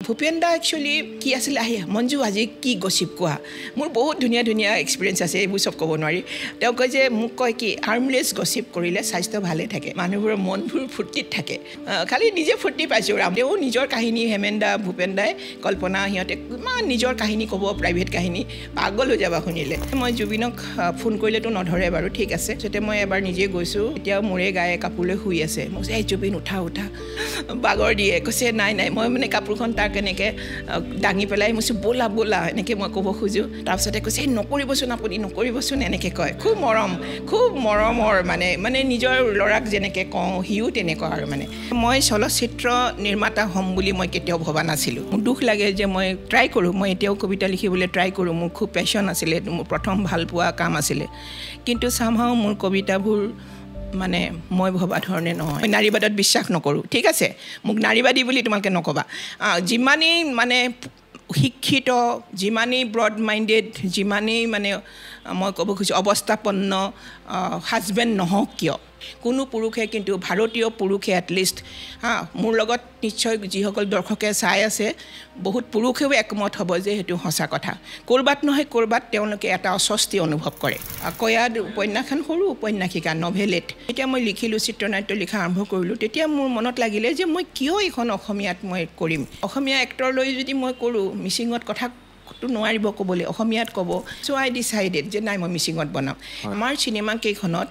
ভূপেন দা actually কি আছিলে আহি মঞ্জু আজি কি গচিপ কোৱা মোৰ বহুত ধুনীয়া ধুনীয়া এক্সপিৰিয়েঞ্চ আছে এইবোৰ চব ক'ব নোৱাৰি তেওঁ কয় যে মোক কয় কি হাৰ্মলেছ গচিপ কৰিলে স্বাস্থ্য ভালে থাকে মানুহবোৰৰ মনবোৰ ফূৰ্তিত থাকে খালি নিজে ফূৰ্তি পাইছোঁ ৰামদেও নিজৰ কাহিনী হেমেন দা ভূপেন দাই কল্পনা সিহঁতে ইমান নিজৰ কাহিনী ক'ব প্ৰাইভেট কাহিনী পাগল হৈ যাবা শুনিলে মই জুবিনক ফোন কৰিলেতো নধৰে বাৰু ঠিক আছে তেতিয়া মই এবাৰ নিজে গৈছোঁ এতিয়া মোৰে গায়ে কাপোৰ লৈ শুই আছে মই এই জুবিন উঠা বাগৰ দিয়ে কৈছে নাই মই মানে কাপোৰখন তাক এনেকৈ দাঙি পেলাই মই বোলা বোলা এনেকৈ মই ক'ব খোজোঁ তাৰপিছতে কৈছে নকৰিবচোন আপুনি নকৰিবচোন এনেকৈ কয় খুব মৰমৰ মানে নিজৰ ল'ৰাক যেনেকৈ কওঁ সিও তেনেকুৱা আৰু মানে মই চলচ্চিত্ৰ নিৰ্মাতা হ'ম বুলি মই কেতিয়াও ভবা নাছিলোঁ মোৰ দুখ লাগে যে মই ট্ৰাই কৰোঁ মই এতিয়াও কবিতা লিখিবলৈ ট্ৰাই কৰোঁ মোৰ খুব পেশ্যন আছিলে মোৰ প্ৰথম ভাল পোৱা কাম আছিলে কিন্তু চামহাও মোৰ কবিতাবোৰ মানে মই ভবা ধৰণে নহয় নাৰীবাদত বিশ্বাস নকৰোঁ ঠিক আছে মোক নাৰীবাদী বুলি তোমালোকে নক'বা যিমানেই মানে শিক্ষিত যিমানেই ব্ৰড মাইণ্ডেড যিমানেই মানে মই ক'ব খুজিছোঁ অৱস্থাপন্ন হাজবেণ্ড নহওক কিয় কোনো পুৰুষে কিন্তু ভাৰতীয় পুৰুষে এটলিষ্ট মোৰ লগত নিশ্চয় যিসকল দৰ্শকে চাই আছে বহুত পুৰুষেও একমত হ'ব যে সেইটো সঁচা কথা ক'ৰবাত নহয় ক'ৰবাত তেওঁলোকে এটা অস্বস্তি অনুভৱ কৰে কয়াদ উপন্যাসখন সৰু উপন্যাসিকা নভেলেট যেতিয়া মই লিখিলোঁ চিত্ৰনাট্য লিখা আৰম্ভ কৰিলোঁ তেতিয়া মোৰ মনত লাগিলে যে মই কিয় এইখন অসমীয়াত মই কৰিম অসমীয়া এক্টৰ লৈ যদি মই কৰোঁ মিচিঙত কথা তো নোৱাৰিব ক'বলৈ অসমীয়াত ক'ব চ' আই ডিচাইডেড যে নাই মই মিচিঙত বনাম আমাৰ চিনেমা কেইখনত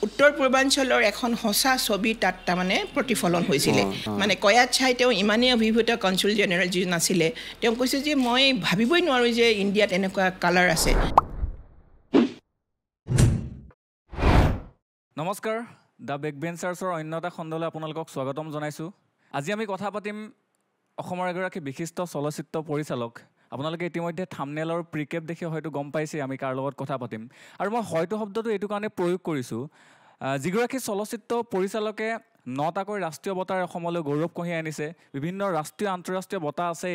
উত্তৰ পূৰ্বাঞ্চলৰ এখন সঁচা ছবি তাত তাৰমানে প্ৰতিফলন হৈছিলে মানে কয়াত চাই তেওঁ ইমানেই অভিভূত কনচুল জেনেৰেল যি নাছিলে তেওঁ কৈছে যে মই ভাবিবই নোৱাৰোঁ যে ইণ্ডিয়াত এনেকুৱা কালাৰ আছে নমস্কাৰ দ্য বেকবেঞ্চাৰ্ছৰ অন্য এটা খণ্ডলৈ আপোনালোকক স্বাগতম জনাইছোঁ আজি আমি কথা পাতিম অসমৰ এগৰাকী বিশিষ্ট চলচ্চিত্ৰ পৰিচালক আপোনালোকে ইতিমধ্যে থাম্বনেল আৰু প্ৰিকেপ দেখি হয়তো গম পাইছে আমি কাৰ লগত কথা পাতিম আৰু মই হয়তো শব্দটো এইটো কাৰণে প্ৰয়োগ কৰিছোঁ যিগৰাকী চলচ্চিত্ৰ পৰিচালকে 9টাকৈ ৰাষ্ট্ৰীয় বঁটাৰ অসমলৈ গৌৰৱ কঢ়িয়াই আনিছে বিভিন্ন ৰাষ্ট্ৰীয় আন্তঃৰাষ্ট্ৰীয় বঁটা আছে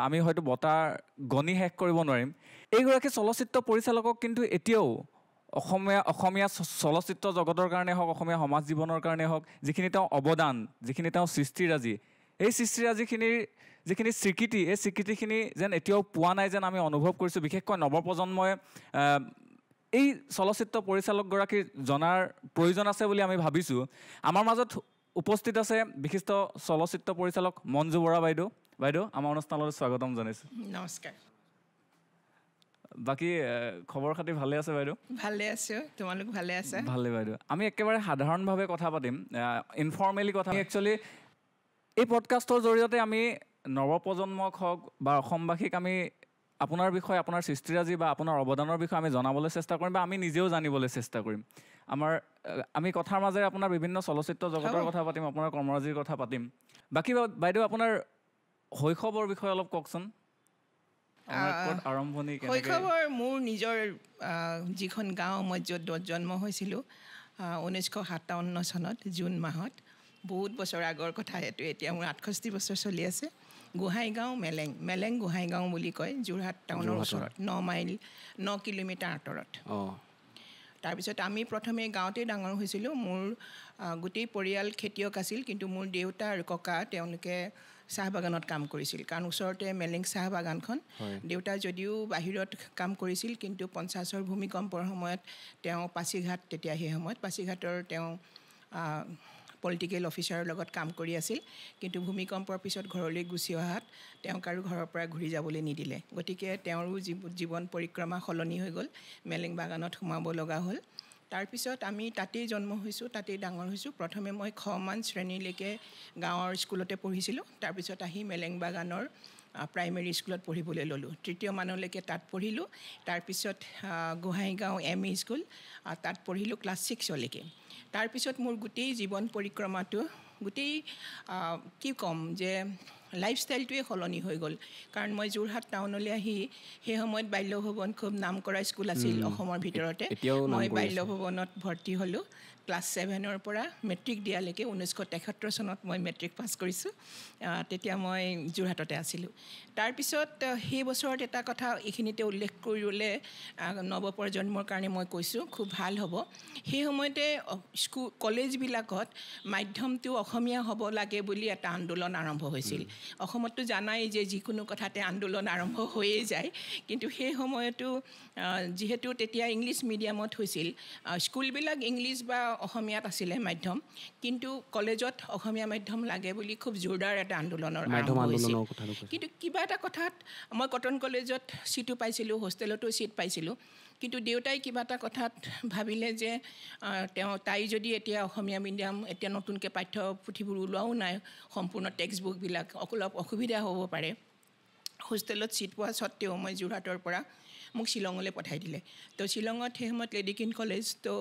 আমি হয়তো বঁটা গণি শেষ কৰিব নোৱাৰিম এইগৰাকী চলচ্চিত্ৰ পৰিচালকক কিন্তু এতিয়াও অসমীয়া চলচ্চিত্ৰ জগতৰ কাৰণে হওক অসমীয়া সমাজ জীৱনৰ কাৰণে হওক যিখিনি তেওঁ অৱদান যিখিনি তেওঁ সৃষ্টিৰাজি এই সৃষ্টিৰাজিখিনিৰ যিখিনি স্বীকৃতি এই স্বীকৃতিখিনি যেন এতিয়াও পোৱা নাই যেন আমি অনুভৱ কৰিছোঁ বিশেষকৈ নৱপ্ৰজন্মই এই চলচ্চিত্ৰ পৰিচালকগৰাকী জনাৰ প্ৰয়োজন আছে বুলি আমি ভাবিছোঁ আমাৰ মাজত উপস্থিত আছে বিশিষ্ট চলচ্চিত্ৰ পৰিচালক মঞ্জু বৰা বাইদেউ আমাৰ অনুষ্ঠানলৈ স্বাগতম জনাইছোঁ নমস্কাৰ বাকী খবৰ খাতি ভালে আছে বাইদেউ ভালে আছোঁ তোমালোক ভালে আছা ভালে বাইদেউ আমি একেবাৰে সাধাৰণভাৱে কথা পাতিম ইনফৰ্মেলি কথা একচুৱেলি এই পডকাষ্টৰ জৰিয়তে আমি নৱপ্ৰজন্মক হওক বা অসমবাসীক আমি আপোনাৰ বিষয়ে আপোনাৰ সৃষ্টিৰাজি বা আপোনাৰ অৱদানৰ বিষয়ে আমি জনাবলৈ চেষ্টা কৰিম বা আমি নিজেও জানিবলৈ চেষ্টা কৰিম আমি কথাৰ মাজেৰে আপোনাৰ বিভিন্ন চলচ্চিত্ৰ জগতৰ কথা পাতিম আপোনাৰ কৰ্মৰাজিৰ কথা পাতিম বাকী বাইদেউ আপোনাৰ শৈশৱৰ বিষয়ে অলপ কওকচোন আৰম্ভণি শৈশৱৰ মোৰ নিজৰ যিখন গাঁও মই য'ত জন্ম হৈছিলোঁ 1957 চনত জুন মাহত বহুত বছৰ আগৰ কথা এইটো এতিয়া মোৰ 68 বছৰ চলি আছে গোহাঁইগাঁও মেলেং গোহাঁইগাঁও বুলি কয় যোৰহাট টাউনৰ ওচৰত 9 কিলোমিটাৰ আঁতৰত তাৰপিছত আমি প্ৰথমে গাঁৱতে ডাঙৰ হৈছিলোঁ মোৰ গোটেই পৰিয়াল খেতিয়ক আছিল কিন্তু মোৰ দেউতা আৰু ককা তেওঁলোকে চাহ বাগানত কাম কৰিছিল কাৰণ ওচৰতে মেলেং চাহ বাগানখন দেউতা যদিও বাহিৰত কাম কৰিছিল কিন্তু 50ৰ ভূমিকম্পৰ সময়ত তেওঁ পাছিঘাট তেতিয়া সেই সময়ত পাছিঘাটৰ তেওঁ পলিটিকেল অফিচাৰৰ লগত কাম কৰি আছিল কিন্তু ভূমিকম্পৰ পিছত ঘৰলৈ গুচি অহাত তেওঁক আৰু ঘৰৰ পৰা ঘূৰি যাবলৈ নিদিলে গতিকে তেওঁৰো জীৱন পৰিক্ৰমা সলনি হৈ গ'ল মেলেং বাগানত সোমাব লগা হ'ল তাৰপিছত আমি তাতেই জন্ম হৈছোঁ তাতেই ডাঙৰ হৈছোঁ প্ৰথমে মই 6 মান শ্ৰেণীলৈকে গাঁৱৰ স্কুলতে পঢ়িছিলোঁ তাৰপিছত আহি মেলেং বাগানৰ প্ৰাইমেৰী স্কুলত পঢ়িবলৈ ল'লোঁ 3য় মানলৈকে তাত পঢ়িলোঁ তাৰপিছত গোহাঁইগাঁও ME স্কুল তাত পঢ়িলোঁ ক্লাছ 6লৈকে তাৰপিছত মোৰ গোটেই জীৱন পৰিক্ৰমাটো গোটেই কি ক'ম যে লাইফষ্টাইলটোৱে সলনি হৈ গ'ল কাৰণ মই যোৰহাট টাউনলৈ আহি সেই সময়ত বাল্য ভৱন খুব নাম কৰা স্কুল আছিল অসমৰ ভিতৰতে মই বাল্য ভৱনত ভৰ্তি হ'লোঁ ক্লাছ 7ৰ পৰা মেট্ৰিক দিয়ালৈকে 1973 চনত মই মেট্ৰিক পাছ কৰিছোঁ তেতিয়া মই যোৰহাটতে আছিলোঁ তাৰপিছত সেই বছৰত এটা কথা এইখিনিতে উল্লেখ কৰিলে নৱপ্ৰজন্মৰ কাৰণে মই কৈছোঁ খুব ভাল হ'ব সেই সময়তে স্কুল কলেজবিলাকত মাধ্যমটো অসমীয়া হ'ব লাগে বুলি এটা আন্দোলন আৰম্ভ হৈছিল অসমততো জানাই যে যিকোনো কথাতে আন্দোলন আৰম্ভ হৈয়ে যায় কিন্তু সেই সময়তো যিহেতু তেতিয়া ইংলিছ মিডিয়ামত হৈছিল স্কুলবিলাক ইংলিছ বা অসমীয়াত আছিলে মাধ্যম কিন্তু কলেজত অসমীয়া মাধ্যম লাগে বুলি খুব জোৰদাৰ এটা আন্দোলনৰ আৰম্ভ হৈছিল কিন্তু কিবা এটা কথাত মই কটন কলেজত সিটটো পাইছিলোঁ হোষ্টেলতো সিট পাইছিলোঁ কিন্তু দেউতাই কিবা এটা কথাত ভাবিলে যে তাই যদি এতিয়া অসমীয়া মিডিয়াম এতিয়া নতুনকৈ পাঠ্যপুথিবোৰ ওলোৱাও নাই সম্পূৰ্ণ টেক্সট বুকবিলাক অলপ অসুবিধা হ'ব পাৰে হোষ্টেলত সিট পোৱা সত্ত্বেও মই যোৰহাটৰ পৰা মোক শ্বিলঙলৈ পঠাই দিলে তো শ্বিলঙত সেই সময়ত লেডিকিন কলেজ তো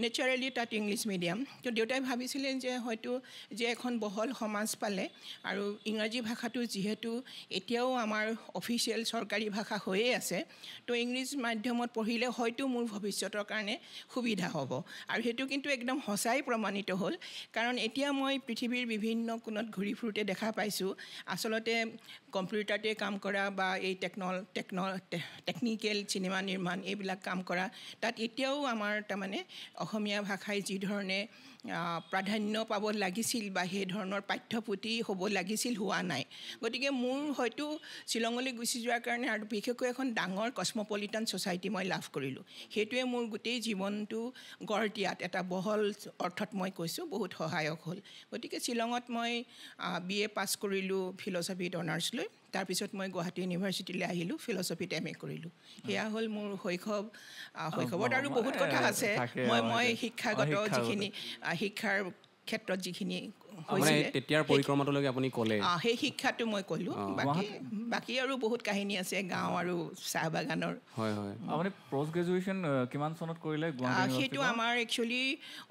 নেচাৰেলি তাত ইংলিছ মিডিয়াম তো দেউতাই ভাবিছিলে যে হয়তো যে এখন বহল সমাজ পালে আৰু ইংৰাজী ভাষাটো যিহেতু এতিয়াও আমাৰ অফিচিয়েল চৰকাৰী ভাষা হৈয়ে আছে তো ইংলিছ মাধ্যমত পঢ়িলে হয়তো মোৰ ভৱিষ্যতৰ কাৰণে সুবিধা হ'ব আৰু সেইটো কিন্তু একদম সঁচাই প্ৰমাণিত হ'ল কাৰণ এতিয়া মই পৃথিৱীৰ বিভিন্ন কোণত ঘূৰি ফুৰোঁতে দেখা পাইছোঁ আচলতে কম্পিউটাৰতে কাম কৰা বা এই টেকনিকেল চিনেমা নিৰ্মাণ এইবিলাক কাম কৰা তাত এতিয়াও আমাৰ তাৰমানে অসমীয়া ভাষাই যি ধৰণে প্ৰাধান্য পাব লাগিছিল বা সেই ধৰণৰ পাঠ্যপুথি হ'ব লাগিছিল হোৱা নাই গতিকে মোৰ হয়তো শ্বিলঙলৈ গুচি যোৱাৰ কাৰণে আৰু বিশেষকৈ এখন ডাঙৰ কসমপলিটান ছ'চাইটি মই লাভ কৰিলোঁ সেইটোৱে মোৰ গোটেই জীৱনটো গঢ় দিয়াত এটা বহল অৰ্থত মই কৈছোঁ বহুত সহায়ক হ'ল গতিকে শ্বিলঙত মই BA পাছ কৰিলোঁ ফিল'চফিত অনাৰ্ছ লৈ তাৰপিছত মই গুৱাহাটী ইউনিভাৰ্চিটিলৈ আহিলোঁ ফিল'চফিত MA কৰিলোঁ সেয়া হ'ল মোৰ শৈশৱত আৰু বহুত কথা আছে মই শিক্ষাগত যিখিনি শিক্ষাৰ ক্ষেত্ৰত যিখিনি তেতিয়াৰ পৰিক্ৰমাটোলৈকে আপুনি ক'লে সেই শিক্ষাটো মই ক'লোঁ বাকী আৰু বহুত কাহিনী আছে গাঁও আৰু চাহ বাগানৰ হয় আপুনি পষ্ট গ্ৰেজুৱেশ্যন কিমান চনত কৰিলে সেইটো আমাৰ একচুৱেলি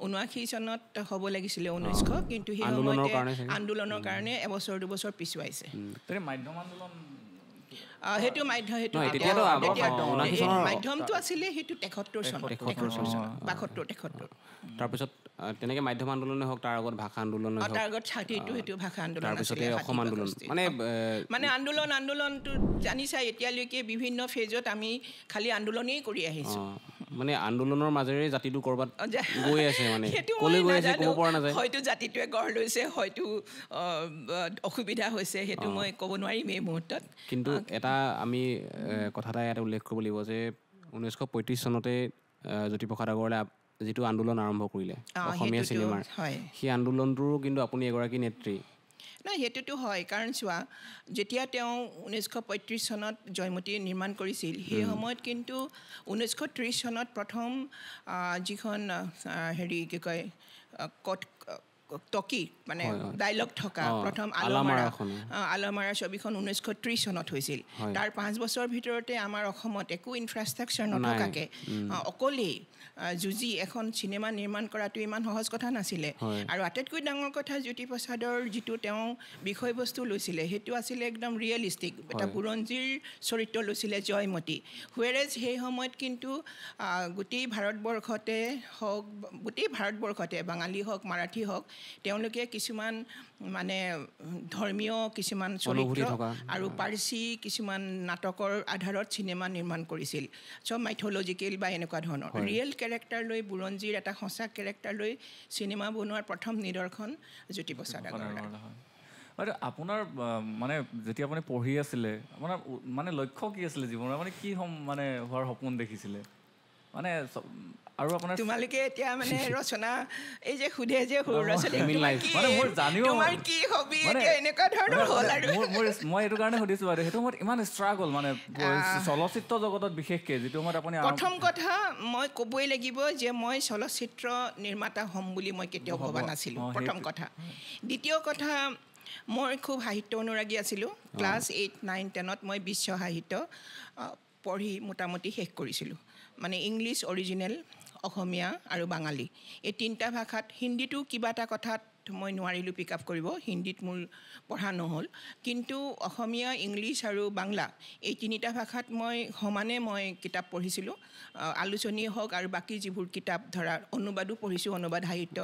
79 চনত হ'ব লাগিছিলে 1900 কিন্তু সেই সময়তে আন্দোলনৰ কাৰণে এবছৰ দুবছৰ পিছুৱাইছে মাধ্যম আন্দোলন সেইটো মাধ্যমটো আছিলে সেইটো 73 চন 72 তাৰপিছত তেনেকৈ মাধ্যম আন্দোলনে হওক তাৰ আগত ভাষা আন্দোলনে হওক তাৰ আগত সেইটো ভাষা আন্দোলন তাৰপিছতে অসম আন্দোলন মানে আন্দোলনটো জানিছা এতিয়ালৈকে বিভিন্ন ফেজত আমি খালি আন্দোলনেই কৰি আহিছোঁ মানে আন্দোলনৰ মাজেৰে জাতিটো কৰবাত গৈ আছে মানে ক'লৈ গৈ আছে ক'ব পৰা নাযায় হয়তো জাতিটোৱে গঢ় লৈছে হয়তো অসুবিধা হৈছে সেইটো মই ক'ব নোৱাৰিম এই মুহূৰ্তত কিন্তু এটা আমি কথা এটা ইয়াতে উল্লেখ কৰিব লাগিব যে 1935 চনতে জ্যোতিপ্ৰসাদ আগৰৱালাই যিটো আন্দোলন আৰম্ভ কৰিলে অসমীয়া চিনেমাৰ সেই আন্দোলনটোৰো কিন্তু আপুনি এগৰাকী নেত্ৰী নাই সেইটোতো হয় কাৰণ চোৱা যেতিয়া তেওঁ 1935 চনত জয়মতী নিৰ্মাণ কৰিছিল সেই সময়ত কিন্তু 1930 চনত প্ৰথম যিখন কি কয় টকি মানে ডাইলগ থকা প্ৰথম আলমাৰা ছবিখন 1930 চনত হৈছিল তাৰ 5 বছৰ ভিতৰতে আমাৰ অসমত একো ইনফ্ৰাষ্ট্ৰাকচাৰ নথকাকৈ অকলেই যুঁজি এখন চিনেমা নিৰ্মাণ কৰাটো ইমান সহজ কথা নাছিলে আৰু আটাইতকৈ ডাঙৰ কথা জ্যোতিপ্ৰসাদৰ যিটো তেওঁ বিষয়বস্তু লৈছিলে সেইটো আছিলে একদম ৰিয়েলিষ্টিক এটা বুৰঞ্জীৰ চৰিত্ৰ লৈছিলে জয়মতী হুৱেৰেজ সেই সময়ত কিন্তু গোটেই ভাৰতবৰ্ষতে বাঙালী হওক মাৰাঠী হওক তেওঁলোকে কিছুমান মানে ধৰ্মীয় কিছুমান চৰিত্ৰ আৰু পাৰ্চী কিছুমান নাটকৰ আধাৰত চিনেমা নিৰ্মাণ কৰিছিল চব মাইথলজিকেল বা এনেকুৱা ধৰণৰ ৰিয়েল কেৰেক্টাৰ লৈ বুৰঞ্জীৰ এটা সঁচা কেৰেক্টাৰ লৈ চিনেমা বনোৱাৰ প্ৰথম নিদৰ্শন জ্যোতিপ্ৰসাদ আগৰৱালা আপোনাৰ মানে যেতিয়া আপুনি পঢ়ি আছিলে আপোনাৰ মানে লক্ষ্য কি আছিলে জীৱনৰ মানে কি মানে হোৱাৰ সপোন দেখিছিলে মানে আৰু আপোনাৰ তোমালোকে এতিয়া মানে ৰচনা এই যে সুধে যে সৰু ৰচনা তোমাৰ কি হবি এতিয়া এনেকুৱা ধৰণৰ হ'ল আৰু মই এইটো কাৰণে সুধিছোঁ আৰু সেইটো সময়ত ইমান ষ্ট্ৰাগল মানে চলচ্চিত্ৰ জগতত বিশেষকৈ যিটো সময়ত আপুনি প্ৰথম কথা মই ক'বই লাগিব যে মই চলচ্চিত্ৰ নিৰ্মাতা হ'ম বুলি মই কেতিয়াও ভবা নাছিলোঁ প্ৰথম কথা দ্বিতীয় কথা মই খুব সাহিত্য অনুৰাগী আছিলোঁ ক্লাছ 8, 9, 10ত মই বিশ্ব সাহিত্য পঢ়ি মোটামুটি শেষ কৰিছিলোঁ মানে ইংলিছ অৰিজিনেল অসমীয়া আৰু বাঙালী এই তিনিটা ভাষাত হিন্দীটো কিবা এটা কথাত মই নোৱাৰিলোঁ পিক আপ কৰিব, হিন্দীত মোৰ পঢ়া নহ'ল, কিন্তু অসমীয়া, ইংলিছ আৰু বাংলা এই তিনিটা ভাষাত মই সমানে কিতাপ পঢ়িছিলোঁ, আলোচনী হওক আৰু বাকী যিবোৰ কিতাপ ধৰা অনুবাদো পঢ়িছোঁ, অনুবাদ সাহিত্য,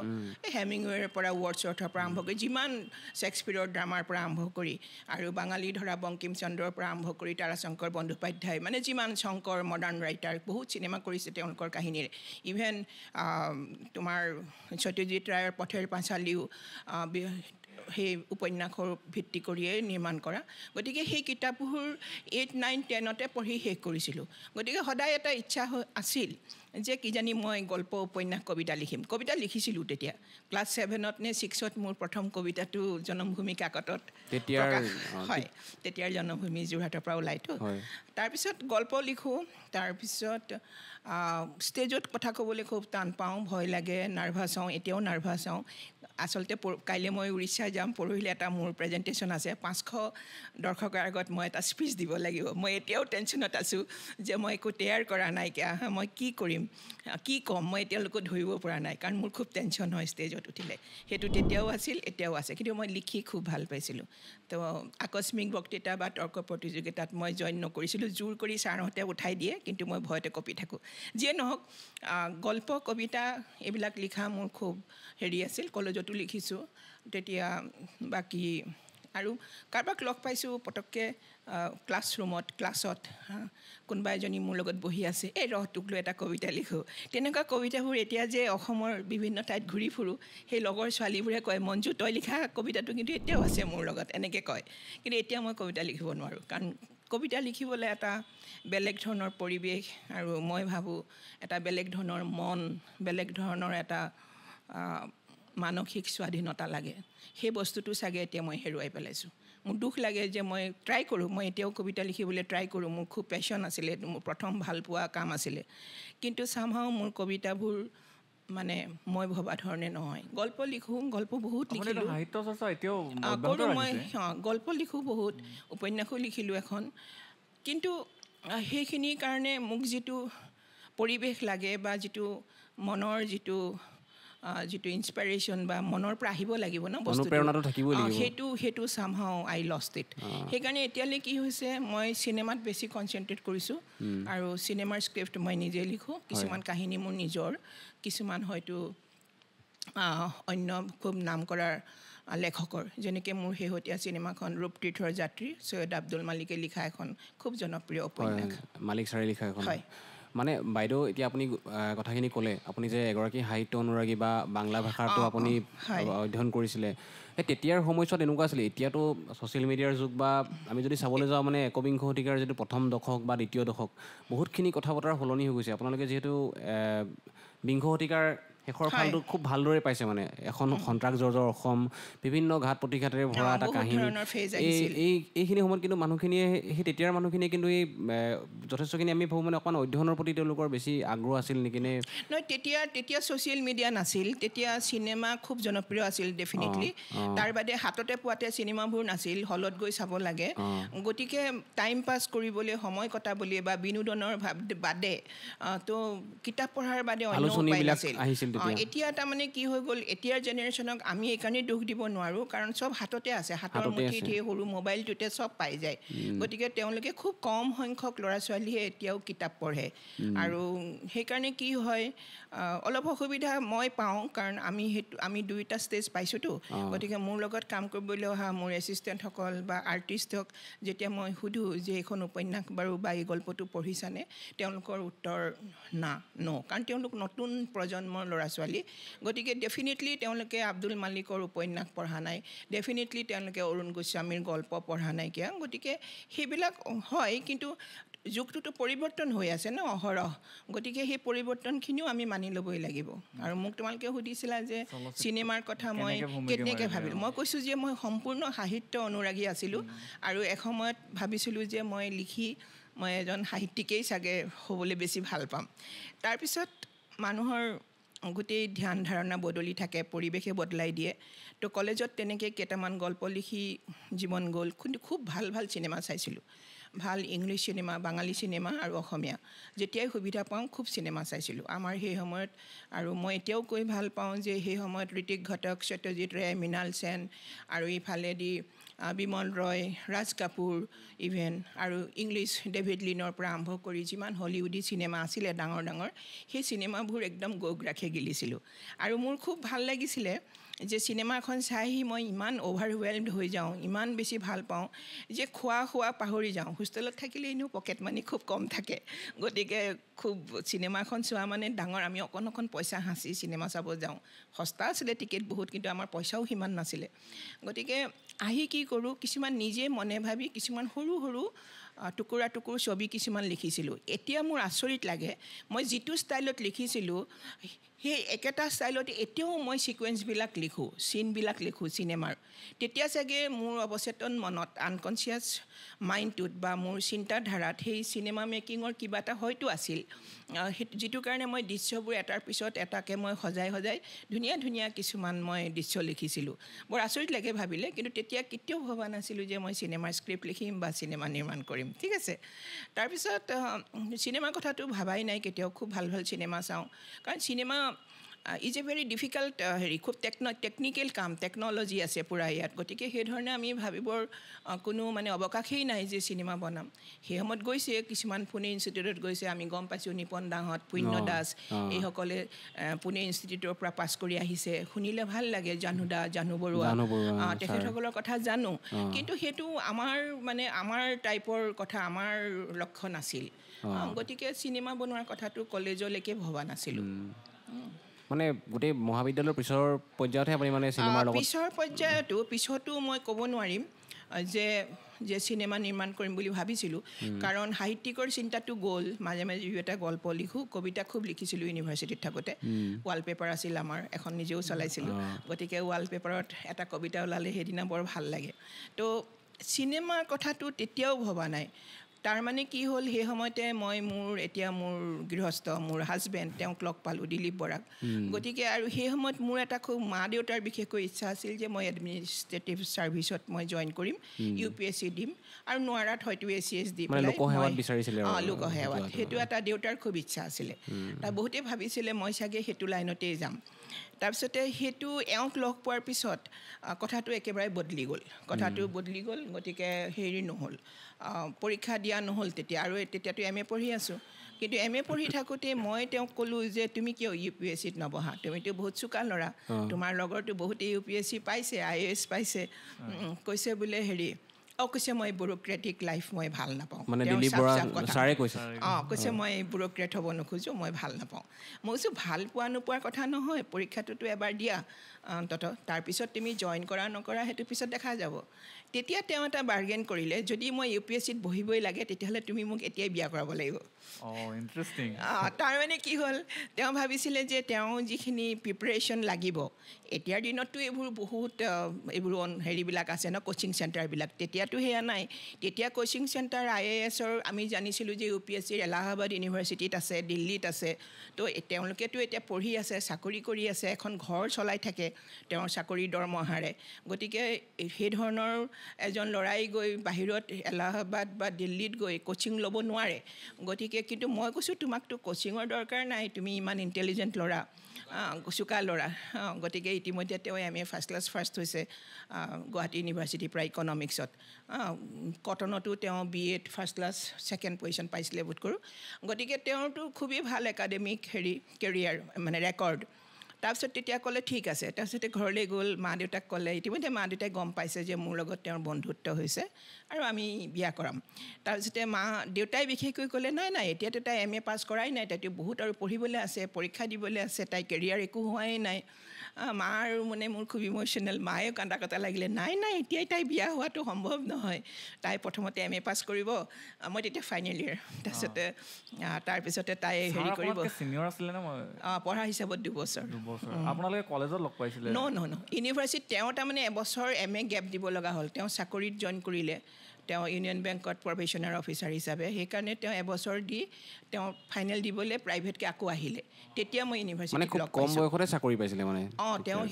হেমিংৱেৰ পৰা ৱৰ্ডছৱৰ্থৰ পৰা আৰম্ভ কৰি যিমান শ্বেক্সপিয়ৰৰ ড্ৰামাৰ পৰা আৰম্ভ কৰি আৰু বাঙালী ধৰা বংকিমচন্দ্ৰৰ পৰা আৰম্ভ কৰি তাৰাশংকৰ বন্দ্যোপাধ্যায়, মানে যিমান শংকৰ মডাৰ্ণ ৰাইটাৰ বহুত চিনেমা কৰিছে তেওঁলোকৰ কাহিনীৰে, ইভেন তোমাৰ সত্যজিৎ ৰায়ৰ পথেৰ পাঁচালীও সেই উপন্যাসৰ ভিত্তি কৰিয়েই নিৰ্মাণ কৰা। গতিকে সেই কিতাপবোৰ 8, 9, 10তে পঢ়ি শেষ কৰিছিলোঁ। গতিকে সদায় এটা ইচ্ছা আছিল যে কিজানি মই গল্প, উপন্যাস, কবিতা লিখিম। কবিতা লিখিছিলোঁ তেতিয়া, ক্লাছ 7ত নে 6ত মোৰ প্ৰথম কবিতাটো জনমভূমি কাকতত প্ৰকাশ হয়। তেতিয়াৰ জনমভূমি যোৰহাটৰ পৰা ওলাইতো। তাৰপিছত গল্প লিখোঁ, তাৰপিছত ষ্টেজত কথা ক'বলৈ খুব টান পাওঁ, ভয় লাগে, নাৰ্ভাছ হওঁ, এতিয়াও নাৰ্ভাছ হওঁ। আচলতে কাইলৈ মই উৰিষ্যা যাম, পৰহিলৈ এটা মোৰ প্ৰেজেণ্টেশ্যন আছে, 500 দৰ্শকৰ আগত মই এটা স্পীচ দিব লাগিব। মই এতিয়াও টেনশ্যনত আছোঁ যে মই একো তৈয়াৰ কৰা নাইকিয়া, মই কি কৰিম, কি ক'ম, মই এতিয়ালৈকে ধৰিব পৰা নাই, কাৰণ মোৰ খুব টেনশ্যন হয় ষ্টেজত উঠিলে। সেইটো তেতিয়াও আছিল, এতিয়াও আছে, কিন্তু মই লিখি খুব ভাল পাইছিলোঁ। তো আকস্মিক বক্তৃতা বা তৰ্ক প্ৰতিযোগিতাত মই জইন নকৰিছিলোঁ, জোৰ কৰি ছাৰহঁতে উঠাই দিয়ে, কিন্তু মই ভয়তে কঁপি থাকোঁ। যিয়ে নহওক, গল্প, কবিতা এইবিলাক লিখা মোৰ খুব আছিল, কলেজতো লিখিছোঁ তেতিয়া। বাকী আৰু কাৰোবাক লগ পাইছোঁ পটককৈ ক্লাছত কোনোবা এজনী মোৰ লগত বহি আছে, এই তোক লৈ এটা কবিতা লিখোঁ। তেনেকুৱা কবিতাবোৰ এতিয়া যে অসমৰ বিভিন্ন ঠাইত ঘূৰি ফুৰোঁ, সেই লগৰ ছোৱালীবোৰে কয়, মঞ্জু তই লিখা কবিতাটো কিন্তু এতিয়াও আছে মোৰ লগত, এনেকৈ কয়। কিন্তু এতিয়া মই কবিতা লিখিব নোৱাৰোঁ, কাৰণ কবিতা লিখিবলৈ এটা বেলেগ ধৰণৰ পৰিৱেশ, আৰু মই ভাবোঁ এটা বেলেগ ধৰণৰ মন, বেলেগ ধৰণৰ এটা মানসিক স্বাধীনতা লাগে। সেই বস্তুটো চাগে এতিয়া মই হেৰুৱাই পেলাইছোঁ। মোৰ দুখ লাগে যে মই ট্ৰাই কৰোঁ, মই এতিয়াও কবিতা লিখিবলৈ ট্ৰাই কৰোঁ, মোৰ খুব পেশ্যন আছিলে, মোৰ প্ৰথম ভাল পোৱা কাম আছিলে, কিন্তু চামহাও মোৰ কবিতাবোৰ মানে মই ভবা ধৰণে নহয়। গল্প লিখোঁ, গল্প বহুত লিখিলোঁ, কৰোঁ মই, গল্প লিখোঁ বহুত, উপন্যাসো লিখিলোঁ এখন, কিন্তু সেইখিনিৰ কাৰণে মোক যিটো পৰিৱেশ লাগে বা যিটো মনৰ যিটো ইনস্পিৰেশ্যন বা মনৰ পৰা আহিব লাগিব ন বস্তুটো, সেইটো চামহাও আই লষ্ট ইট। সেইকাৰণে এতিয়ালৈ কি হৈছে, মই চিনেমাত বেছি কনচেনট্ৰেট কৰিছোঁ, আৰু চিনেমাৰ স্ক্ৰিপ্ট মই নিজে লিখোঁ, কিছুমান কাহিনী মোৰ নিজৰ, কিছুমান হয়তো অন্য খুব নাম কৰাৰ লেখকৰ, যেনেকৈ মোৰ শেহতীয়া চিনেমাখন ৰূপতীৰ্থৰ যাত্ৰী, সৈয়দ আব্দুল মালিকে লিখা এখন খুব জনপ্ৰিয় উপন্যাস, মালিক ছাৰে লিখা এখন। হয়। মানে বাইদেউ, এতিয়া আপুনি কথাখিনি ক'লে, আপুনি যে এগৰাকী সাহিত্য অনুৰাগী বা বাংলা ভাষাটো আপুনি অধ্যয়ন কৰিছিলে, সেই তেতিয়াৰ সময়ছোৱাত এনেকুৱা আছিলে। এতিয়াতো ছ'চিয়েল মিডিয়াৰ যুগ, বা আমি যদি চাবলৈ যাওঁ মানে একবিংশ শতিকাৰ যিটো প্ৰথম দশক বা দ্বিতীয় দশক, বহুতখিনি কথা বতৰা সলনি হৈ গৈছে। আপোনালোকে যিহেতু বিংশ শতিকাৰ শেষৰ ফালটো খুব ভালদৰে পাইছে, মানে এখন সন্ত্ৰাস জৰ্জৰ অসম, বিভিন্ন ঘাত প্ৰতিঘাতেৰে ভৰা এটা কাহিনী। এইখিনি সময়ত কিন্তু মানুহখিনিয়ে, সেই তেতিয়াৰ মানুহখিনিয়ে কিন্তু এই যথেষ্টখিনি আমি ভাবোঁ মানে অকণমান অধ্যয়নৰ প্ৰতি তেওঁলোকৰ বেছি আগ্ৰহ আছিল নেকি নে? নহয়, তেতিয়া ছ'চিয়েল মিডিয়া নাছিল, তেতিয়া চিনেমা খুব জনপ্ৰিয় আছিল ডেফিনেটলি। তাৰ বাদে হাততে পোৱাতে চিনেমাবোৰ নাছিল, হলত গৈ চাব লাগে। গতিকে টাইম পাছ কৰিবলৈ, সময় কটাবলৈ বা বিনোদনৰ বাদে তো কিতাপ পঢ়াৰ বাদে অন্য উপায় নাছিল। এতিয়া তাৰমানে কি হৈ গ'ল, এতিয়াৰ জেনেৰেশ্যনক আমি এইকাৰণেই দোষ দিব নোৱাৰোঁ, কাৰণ চব হাততে আছে, হাতৰ মুঠিত সেই সৰু মোবাইলটোতে চব পাই যায়। গতিকে তেওঁলোকে খুব কম সংখ্যক ল'ৰা ছোৱালীয়ে এতিয়াও কিতাপ পঢ়ে, আৰু সেইকাৰণে কি হয়, অলপ অসুবিধা মই পাওঁ, কাৰণ আমি দুইটা ষ্টেজ পাইছোঁতো। গতিকে মোৰ লগত কাম কৰিবলৈ অহা মোৰ এছিষ্টেণ্টসকল বা আৰ্টিষ্টক যেতিয়া মই সুধোঁ যে এইখন উপন্যাস বাৰু বা এই গল্পটো পঢ়িছানে, তেওঁলোকৰ উত্তৰ ন, কাৰণ তেওঁলোক নতুন প্ৰজন্মৰ ল'ৰা ছোৱালী। গতিকে ডেফিনেটলি তেওঁলোকে আব্দুল মালিকৰ উপন্যাস পঢ়া নাই, ডেফিনেটলি তেওঁলোকে অৰুণ গোস্বামীৰ গল্প পঢ়া নাইকিয়া। গতিকে সেইবিলাক হয়, কিন্তু যুগটোতো পৰিৱৰ্তন হৈ আছে ন অহৰহ, গতিকে সেই পৰিৱৰ্তনখিনিও আমি মানি ল'বই লাগিব। আৰু মোক তোমালোকে সুধিছিলা যে চিনেমাৰ কথা মই কেনেকৈ ভাবিলোঁ, মই কৈছোঁ যে মই সম্পূৰ্ণ সাহিত্য অনুৰাগী আছিলোঁ, আৰু এসময়ত ভাবিছিলোঁ যে মই এজন সাহিত্যিকেই চাগে হ'বলৈ বেছি ভাল পাম। তাৰপিছত মানুহৰ গোটেই ধ্যান ধাৰণা বদলি থাকে, পৰিৱেশে বদলাই দিয়ে। তো কলেজত তেনেকৈ কেইটামান গল্প লিখি জীৱন গ'ল, কিন্তু খুব ভাল ভাল চিনেমা চাইছিলোঁ। ভাল ইংলিছ চিনেমা, বাঙালী চিনেমা আৰু অসমীয়া যেতিয়াই সুবিধা পাওঁ খুব চিনেমা চাইছিলোঁ আমাৰ সেই সময়ত। আৰু মই এতিয়াও কৈ ভাল পাওঁ যে সেই সময়ত ঋতিক ঘটক, সত্যজিৎ ৰায়, মৃণাল সেন আৰু ইফালেদি বিমল ৰয়, ৰাজ কাপুৰ ইভেন আৰু ইংলিছ ডেভিড লিনৰ পৰা আৰম্ভ কৰি যিমান হলিউডি চিনেমা আছিলে ডাঙৰ ডাঙৰ, সেই চিনেমাবোৰ একদম গৌগ ৰাখি গিলিছিলোঁ। আৰু মোৰ খুব ভাল লাগিছিলে যে চিনেমাখন চাই মই ইমান অভাৰৱেলমড হৈ যাওঁ, ইমান বেছি ভাল পাওঁ যে খোৱা পাহৰি যাওঁ। হোষ্টেলত থাকিলে এনেও পকেট মানি খুব কম থাকে, গতিকে খুব চিনেমাখন চোৱা মানে ডাঙৰ, আমি অকণ পইচা সাঁচি চিনেমা চাব যাওঁ। সস্তা আছিলে টিকেট বহুত, কিন্তু আমাৰ পইচাও সিমান নাছিলে। গতিকে আহি কি কৰোঁ, কিছুমান নিজে মনে ভাবি কিছুমান সৰু সৰু টুকুৰা ছবি কিছুমান লিখিছিলোঁ। এতিয়া মোৰ আচৰিত লাগে, মই যিটো ষ্টাইলত লিখিছিলোঁ সেই একেটা ষ্টাইলত এতিয়াও মই ছিকুৱেঞ্চবিলাক লিখোঁ, চিনবিলাক লিখোঁ চিনেমাৰ। তেতিয়া চাগে মোৰ অৱচেতন মনত, আনকনচিয়াছ মাইণ্ডটোত বা মোৰ চিন্তাধাৰাত সেই চিনেমা মেকিঙৰ কিবা এটা হয়তো আছিল, যিটো কাৰণে মই দৃশ্যবোৰ এটাৰ পিছত এটাকৈ মই সজাই ধুনীয়া কিছুমান মই দৃশ্য লিখিছিলোঁ। বৰ আচৰিত লাগে ভাবিলে, কিন্তু তেতিয়া কেতিয়াও ভবা নাছিলোঁ যে মই চিনেমাৰ স্ক্ৰিপ্ট লিখিম বা চিনেমা নিৰ্মাণ কৰিম। ঠিক আছে, তাৰপিছত চিনেমাৰ কথাটো ভাবাই নাই কেতিয়াও। খুব ভাল চিনেমা চাওঁ, কাৰণ cinema is a very difficult খুব টেকনিকেল কাম, টেকন'লজি আছে পূৰা ইয়াত। গতিকে সেইধৰণে আমি ভাবিবৰ কোনো মানে অৱকাশেই নাই যে চিনেমা বনাম। সেই সময়ত গৈছে কিছুমান পুনে ইনষ্টিটিউটত গৈছে, আমি গম পাইছোঁ নিপন দাহঁত, পুণ্য দাস এইসকলে পুনে ইনষ্টিটিউটৰ পৰা পাছ কৰি আহিছে। শুনিলে ভাল লাগে, জাহ্নু বৰুৱা তেখেতসকলৰ কথা জানো, কিন্তু সেইটো আমাৰ টাইপৰ কথা, আমাৰ লক্ষ্য নাছিল। গতিকে চিনেমা বনোৱাৰ কথাটো কলেজলৈকে ভবা নাছিলোঁ। মানে গোটেই মহাবিদ্যালয়ৰ পিছৰ পৰ্যায়তহে আপুনি মানে চিনেমাৰ লগত? পিছতো মই ক'ব নোৱাৰিম যে চিনেমা নিৰ্মাণ কৰিম বুলি ভাবিছিলোঁ, কাৰণ সাহিত্যিকৰ চিন্তাটো গ'ল। মাজে এটা গল্প লিখোঁ, কবিতা খুব লিখিছিলোঁ ইউনিভাৰ্চিটিত থাকোঁতে। ৱালপেপাৰ আছিল আমাৰ, এখন নিজেও চলাইছিলোঁ। গতিকে ৱালপেপাৰত এটা কবিতা ওলালে সেইদিনা বৰ ভাল লাগে। তো চিনেমাৰ কথাটো তেতিয়াও ভবা নাই। তাৰমানে কি হ'ল, সেই সময়তে মই মোৰ গৃহস্থ, মোৰ হাজবেণ্ড, তেওঁক লগ পালোঁ, দিলীপ বৰাক। গতিকে আৰু সেই সময়ত মোৰ এটা খুব মা দেউতাৰ বিশেষকৈ ইচ্ছা আছিল যে মই এডমিনিষ্ট্ৰেটিভ ছাৰ্ভিচত মই জইন কৰিম, UPSC দিম, আৰু নোৱাৰাত হয়তো ACS দি পেলাই লোকসেৱাত, সেইটো এটা দেউতাৰ খুব ইচ্ছা আছিলে। তাৰ বহুতেই ভাবিছিলে মই চাগে সেইটো লাইনতেই যাম। তাৰপিছতে সেইটো এওঁক লগ পোৱাৰ পিছত কথাটো একেবাৰে বদলি গ'ল। গতিকে হেৰি নহ'ল, পৰীক্ষা দিয়া নহ'ল তেতিয়া। আৰু তেতিয়াতো MA পঢ়ি আছোঁ, কিন্তু MA পঢ়ি থাকোঁতে মই তেওঁক ক'লোঁ যে তুমি কিয় UPSCত নবহা, তুমিতো বহুত চোকা ল'ৰা, তোমাৰ লগৰতো বহুতে UPSC পাইছে, IAS পাইছে। কৈছে বোলে কৈছে মই ব্যুৰ'ক্ৰেটিক লাইফ মই ভাল নাপাওঁ। কৈছে মই ব্যুৰ'ক্ৰেট হ'ব নোখোজোঁ, মই ভাল নাপাওঁ। মই কৈছোঁ ভাল পোৱা নোপোৱাৰ কথা নহয়, পৰীক্ষাটোতো এবাৰ দিয়া অন্ততঃ, তাৰপিছত তুমি জইন কৰা নকৰা সেইটো পিছত দেখা যাব। তেতিয়া তেওঁ এটা বাৰ্গেন কৰিলে, যদি মই UPSCত বহিবই লাগে তেতিয়াহ'লে তুমি মোক এতিয়াই বিয়া কৰাব লাগিব। তাৰমানে কি হ'ল, তেওঁ ভাবিছিলে যে তেওঁ যিখিনি প্ৰিপেৰেশ্যন লাগিব, এতিয়াৰ দিনততো এইবোৰ বহুত হেৰিবিলাক আছে ন, কোচিং চেণ্টাৰবিলাক। তেতিয়াতো সেয়া নাই। তেতিয়া কোচিং চেণ্টাৰ IASৰ আমি জানিছিলোঁ যে UPSCৰ এলাহাবাদ ইউনিভাৰ্চিটিত আছে, দিল্লীত আছে। তো তেওঁলোকেতো এতিয়া পঢ়ি আছে, চাকৰি কৰি আছে, এখন ঘৰ চলাই থাকে তেওঁৰ চাকৰিৰ দৰমহাৰে। গতিকে সেই ধৰণৰ এজন ল'ৰাই গৈ বাহিৰত এলাহাবাদ বা দিল্লীত গৈ কোচিং ল'ব নোৱাৰে। গতিকে কিন্তু মই কৈছোঁ তোমাকতো কোচিঙৰ দৰকাৰ নাই, তুমি ইমান ইণ্টেলিজেণ্ট ল'ৰা, চোকা ল'ৰা। গতিকে ইতিমধ্যে তেওঁ MA ফাৰ্ষ্ট ক্লাছ ফাৰ্ষ্ট হৈছে গুৱাহাটী ইউনিভাৰ্চিটিৰ পৰা ইকনমিক্সত। কটনতো তেওঁ BAত ফাৰ্ষ্ট ক্লাছ ছেকেণ্ড পজিশ্যন পাইছিলে বোধ কৰোঁ। গতিকে তেওঁৰতো খুবেই ভাল একাডেমিক কেৰিয়াৰ, মানে ৰেকৰ্ড। তাৰপিছত তেতিয়া ক'লে ঠিক আছে। তাৰপিছতে ঘৰলৈ গ'ল, মা দেউতাক ক'লে। ইতিমধ্যে মা দেউতাই গম পাইছে যে মোৰ লগত তেওঁৰ বন্ধুত্ব হৈছে আৰু আমি বিয়া কৰাম। তাৰপিছতে দেউতাই বিশেষকৈ ক'লে নাই, এতিয়াতো তাই MA পাছ কৰাই নাই, তাইতো বহুত আৰু পঢ়িবলৈ আছে, পৰীক্ষা দিবলৈ আছে, তাই কেৰিয়াৰ একো হোৱাই নাই। মা আৰু মোৰ খুব ইম'চনেল, মায়ে কান্দা কটা লাগিলে, নাই এতিয়াই তাই বিয়া হোৱাটো সম্ভৱ নহয়, তাই প্ৰথমতে MA পাছ কৰিব। মই তেতিয়া ফাইনেল ইয়েৰ। তাৰপিছতে তাই হেৰি কৰিব, পঢ়া হিচাপত 2 বছৰ। আপোনালোকে কলেজত লগ পাইছিলে? ন ইউনিভাৰ্চিটিত। তেওঁ তাৰমানে এবছৰ MA গেপ দিব লগা হ'ল, তেওঁ চাকৰিত জইন কৰিলে, তেওঁ ইউনিয়ন বেংকত প্ৰবেশ্যনাৰ অফিচাৰ হিচাপে। সেইকাৰণে তেওঁ এবছৰ দি তেওঁ ফাইনেল দিবলৈ প্ৰাইভেটকৈ আকৌ আহিলে। তেতিয়া মই ইউনিভাৰ্চিটিত লগ পাইছোঁ। কম বয়সতে চাকৰি পাইছিলে মানে?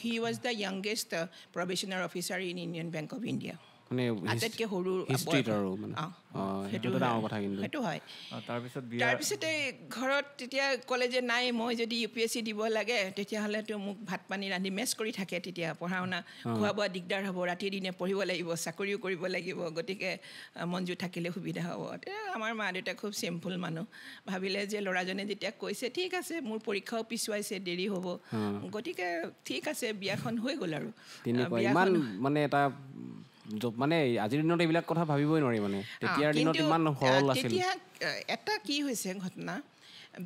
He was the youngest probationary officer in Union Bank of India. মানে আটাইতকৈ সৰু হিষ্ট্ৰীত আৰু মানে সেইটো ডাঙৰ কথা কিন্তু সেইটো হয় তাৰপিছতে ঘৰত তেতিয়া ক'লে যে নাই মই যদি UPSC দিব লাগে তেতিয়াহ'লেতো মোক ভাত পানী ৰান্ধি মেছ কৰি থাকে তেতিয়া পঢ়া শুনা খোৱা বোৱা দিগদাৰ হ'ব ৰাতি দিনে পঢ়িব লাগিব চাকৰিও কৰিব লাগিব গতিকে মঞ্জু থাকিলে সুবিধা হ'ব আমাৰ মা দেউতা খুব চিম্পুল মানুহ ভাবিলে যে ল'ৰাজনে যেতিয়া কৈছে ঠিক আছে মোৰ পৰীক্ষাও পিছুৱাইছে দেৰি হ'ব গতিকে ঠিক আছে বিয়াখন হৈ গ'ল আৰু ইমান মানে এটা মানে আজিৰ দিনত এইবিলাক কথা ভাবিবই নোৱাৰি মানে তেতিয়াৰ দিনত ইমান সৰল আছিল তেতিয়া এটা কি হৈছে ঘটনা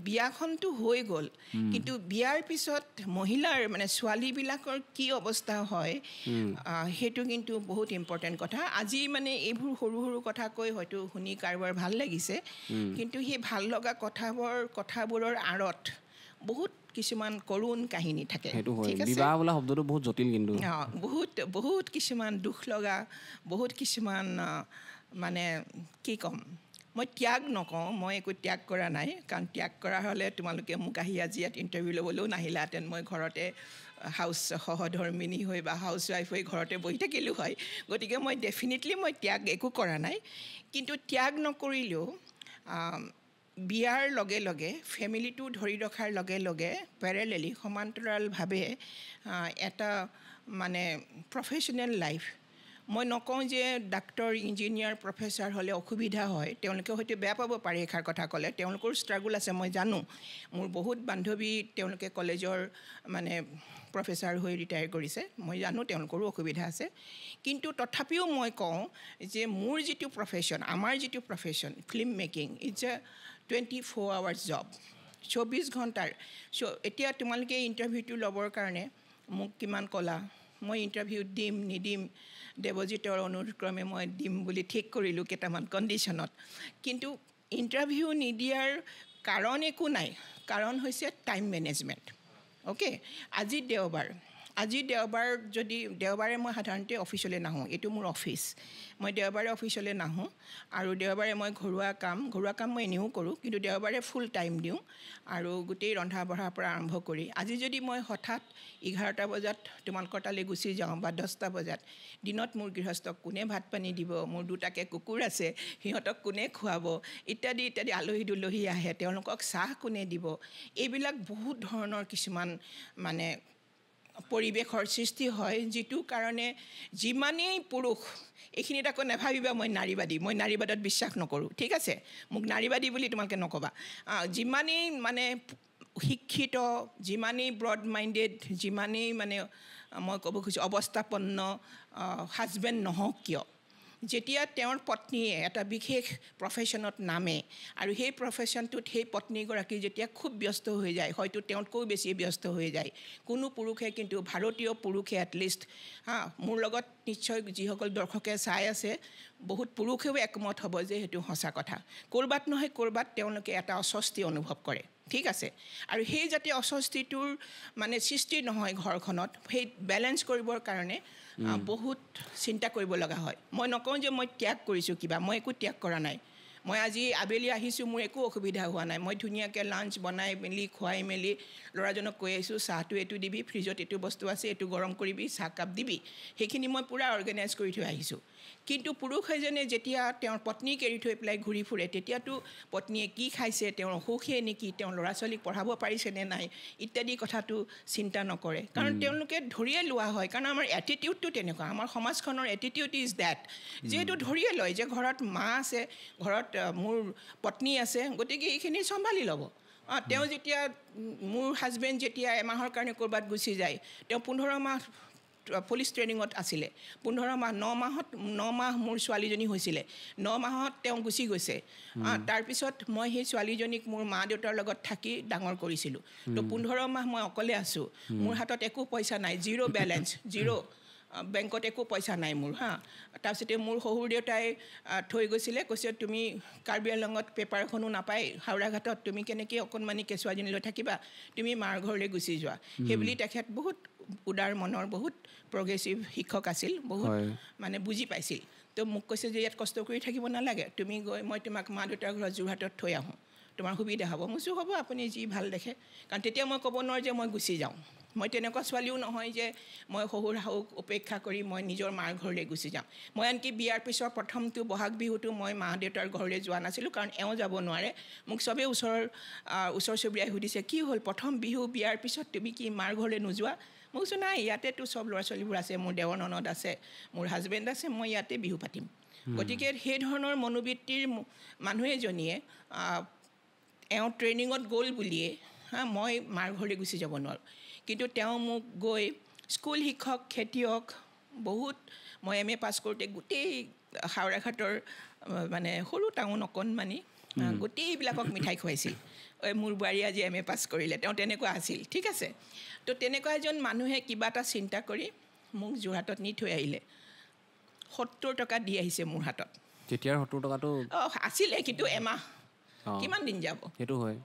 বিয়াখনটো হৈ গ'ল কিন্তু বিয়াৰ পিছত মহিলাৰ মানে ছোৱালীবিলাকৰ কি অৱস্থা হয় সেইটো কিন্তু বহুত ইম্পৰ্টেণ্ট কথা আজি মানে এইবোৰ সৰু সৰু কথা কৈ হয়তো শুনি কাৰোবাৰ ভাল লাগিছে কিন্তু সেই ভাল লগা কথাবোৰৰ আঁৰত বহুত কিছুমান কৰুণ কাহিনী থাকে ঠিক আছে বিবাহ বোলা শব্দটো বহুত জটিল কিন্তু বহুত কিছুমান দুখ লগা বহুত কিছুমান মানে কি ক'ম মই ত্যাগ নকওঁ মই একো ত্যাগ কৰা নাই কাৰণ ত্যাগ কৰা হ'লে তোমালোকে মোক আহি আজি ইয়াত ইণ্টাৰভিউ ল'বলৈও নাহিলাহেঁতেন মই ঘৰতে সহধৰ্মিনী হৈ বা হাউচ ৱাইফ হৈ ঘৰতে বহি থাকিলোঁ হয় গতিকে মই ডেফিনেটলি মই ত্যাগ একো কৰা নাই কিন্তু ত্যাগ নকৰিলেও বিয়াৰ লগে লগে ফেমিলিটো ধৰি ৰখাৰ লগে লগে পেৰেলেলি সমান্তৰালভাৱে এটা মানে প্ৰফেশ্যনেল লাইফ মই নকওঁ যে ডাক্তৰ ইঞ্জিনিয়াৰ প্ৰফেচাৰ হ'লে অসুবিধা হয় তেওঁলোকে হয়তো বেয়া পাব পাৰে এষাৰ কথা ক'লে তেওঁলোকৰ ষ্ট্ৰাগল আছে মই জানো মোৰ বহুত বান্ধৱী তেওঁলোকে কলেজৰ মানে প্ৰফেচাৰ হৈ ৰিটায়াৰ কৰিছে মই জানো তেওঁলোকৰো অসুবিধা আছে কিন্তু তথাপিও মই কওঁ যে মোৰ যিটো প্ৰফেশ্যন আমাৰ যিটো profession film making it's a 24 hours job 24 ঘণ্টাৰ এতিয়া তোমালোকে ইণ্টাৰভিউটো ল'বৰ কাৰণে মোক কিমান ক'লা মই ইণ্টাৰভিউ দিম নিদিম দেৱজিতৰ অনুক্ৰমে মই দিম বুলি ঠিক কৰিলোঁ কেইটামান কণ্ডিশ্যনত কিন্তু ইণ্টাৰভিউ নিদিয়াৰ কাৰণ একো নাই কাৰণ হৈছে টাইম মেনেজমেণ্ট অ'কে আজি দেওবাৰ যদি দেওবাৰে মই সাধাৰণতে অফিচলৈ নাহোঁ এইটো মোৰ অফিচ মই দেওবাৰে অফিচলৈ নাহোঁ আৰু দেওবাৰে মই ঘৰুৱা কাম মই এনেও কৰোঁ কিন্তু দেওবাৰে ফুল টাইম দিওঁ আৰু গোটেই ৰন্ধা বঢ়াৰ পৰা আৰম্ভ কৰি আজি যদি মই হঠাৎ 11টা বজাত তোমালোকৰ তালৈ গুচি যাওঁ বা 10টা বজাত দিনত মোৰ গৃহস্থক কোনে ভাত পানী দিব মোৰ দুটাকৈ কুকুৰ আছে সিহঁতক কোনে খুৱাব ইত্যাদি ইত্যাদি আলহী দুলহী আহে তেওঁলোকক চাহ কোনে দিব এইবিলাক বহুত ধৰণৰ কিছুমান মানে পৰিৱেশৰ সৃষ্টি হয় যিটো কাৰণে যিমানেই পুৰুষ এইখিনিত আকৌ নাভাবিবা মই নাৰীবাদত বিশ্বাস নকৰোঁ ঠিক আছে মোক নাৰীবাদী বুলি তোমালোকে নক'বা যিমানেই মানে শিক্ষিত যিমানেই ব্ৰড মাইণ্ডেড যিমানেই মানে মই ক'ব খুজিছোঁ অৱস্থাপন্ন হাজবেণ্ড নহওক কিয় যেতিয়া তেওঁৰ পত্নীয়ে এটা বিশেষ প্ৰফেশ্যনত নামে আৰু সেই প্ৰফেশ্যনটোত সেই পত্নীগৰাকী যেতিয়া খুব ব্যস্ত হৈ যায় হয়তো তেওঁতকৈও বেছি ব্যস্ত হৈ যায় কোনো পুৰুষে কিন্তু ভাৰতীয় পুৰুষে এটলিষ্ট মোৰ লগত নিশ্চয় যিসকল দৰ্শকে চাই আছে বহুত পুৰুষেও একমত হ'ব যে সেইটো সঁচা কথা ক'ৰবাত নহয় ক'ৰবাত তেওঁলোকে এটা অস্বস্তি অনুভৱ কৰে ঠিক আছে আৰু সেই যাতে অস্বস্তিটোৰ মানে সৃষ্টি নহয় ঘৰখনত সেই বেলেঞ্চ কৰিবৰ কাৰণে বহুত চিন্তা কৰিব লগা হয় মই নকওঁ যে মই ত্যাগ কৰিছোঁ কিবা মই একো ত্যাগ কৰা নাই মই আজি আবেলি আহিছোঁ মোৰ একো অসুবিধা হোৱা নাই মই ধুনীয়াকৈ লাঞ্চ বনাই মেলি খুৱাই মেলি ল'ৰাজনক কৈ আহিছোঁ চাহটো এইটো দিবি ফ্ৰিজত এইটো বস্তু আছে এইটো গৰম কৰিবি চাহকাপ দিবি সেইখিনি মই পূৰা অৰ্গেনাইজ কৰি থৈ আহিছোঁ কিন্তু পুৰুষ এজনে যেতিয়া তেওঁৰ পত্নীক এৰি থৈ পেলাই ঘূৰি ফুৰে তেতিয়াতো পত্নীয়ে কি খাইছে তেওঁৰ অসুখে নেকি তেওঁ ল'ৰা ছোৱালীক পঢ়াব পাৰিছেনে নাই ইত্যাদি কথাটো চিন্তা নকৰে কাৰণ তেওঁলোকে ধৰিয়ে লোৱা হয় কাৰণ আমাৰ এটিটিউডটো তেনেকুৱা আমাৰ সমাজখনৰ এটিটিউড ইজ ডেট যিহেতু ধৰিয়ে লয় যে ঘৰত মা আছে ঘৰত মোৰ পত্নী আছে গতিকে এইখিনি চম্ভালি ল'ব তেওঁ যেতিয়া মোৰ হাজবেণ্ড যেতিয়া এমাহৰ কাৰণে ক'ৰবাত গুচি যায় তেওঁ 15 মাহ পুলিচ ট্ৰেইনিঙত আছিলে 15 মাহ 9 মাহ মোৰ ছোৱালীজনী হৈছিলে 9 মাহত তেওঁ গুচি গৈছে তাৰপিছত মই সেই ছোৱালীজনীক মোৰ মা দেউতাৰ লগত থাকি ডাঙৰ কৰিছিলোঁ তো 15 মাহ মই অকলে আছোঁ মোৰ হাতত একো পইচা নাই জিৰ' বেলেঞ্চ জিৰ' বেংকত একো পইচা নাই মোৰ তাৰপিছতে মোৰ শহুৰ দেউতাই থৈ গৈছিলে কৈছে তুমি কাৰ্বি আংলঙত পেপাৰ এখনো নাপায় হাওৰা ঘাটত তুমি কেনেকৈ অকণমানি কেঁচুৱাজনী লৈ থাকিবা তুমি মাৰ ঘৰলৈ গুচি যোৱা সেইবুলি তেখেত বহুত উদাৰ মনৰ বহুত প্ৰগ্ৰেছিভ শিক্ষক আছিল বহুত মানে বুজি পাইছিল তো মোক কৈছে যে ইয়াত কষ্ট কৰি থাকিব নালাগে তুমি গৈ মই তোমাক মা দেউতাৰ ঘৰত যোৰহাটত থৈ আহোঁ তোমাৰ সুবিধা হ'ব মই হ'ব আপুনি যি ভাল দেখে কাৰণ তেতিয়া মই ক'ব নোৱাৰোঁ যে মই গুচি যাওঁ মই তেনেকুৱা ছোৱালীও নহয় যে মই শহুৰ শাহুক উপেক্ষা কৰি মই নিজৰ মাৰ ঘৰলৈ গুচি যাম মই আনকি বিয়াৰ পিছৰ প্ৰথমটো বহাগ বিহুটো মই মা দেউতাৰ ঘৰলৈ যোৱা নাছিলোঁ কাৰণ এওঁ যাব নোৱাৰে মোক চবেই ওচৰ চুবুৰীয়াই সুধিছে কি হ'ল প্ৰথম বিহু বিয়াৰ পিছত তুমি কি মাৰ ঘৰলৈ নোযোৱা মই কৈছোঁ নাই ইয়াতেতো চব ল'ৰা ছোৱালীবোৰ আছে মোৰ দেৱৰ ননদ আছে মোৰ হাজবেণ্ড আছে মই ইয়াতে বিহু পাতিম গতিকে সেই ধৰণৰ মনোবৃত্তিৰ মানুহ এজনীয়ে এওঁ ট্ৰেইনিঙত গ'ল বুলিয়ে মই মাৰ ঘৰলৈ গুচি যাব নোৱাৰোঁ কিন্তু তেওঁ মোক গৈ স্কুল শিক্ষক খেতিয়ক বহুত মই MA পাছ কৰোঁতে গোটেই হাওৰাঘাটৰ মানে সৰু টাউন অকণমানি গোটেইবিলাকক মিঠাই খুৱাইছিল মোৰ বোৱাৰী আজি MA পাছ কৰিলে তেওঁ তেনেকুৱা আছিল ঠিক আছে তো তেনেকুৱা এজন মানুহে কিবা এটা চিন্তা কৰি মোক যোৰহাটত নি থৈ আহিলে 70 টকা দি আহিছে মোৰ হাতত তেতিয়াৰ 70 টকাটো আছিলে কিন্তু এমাহ কিমান দিন যাব সেইটো হয়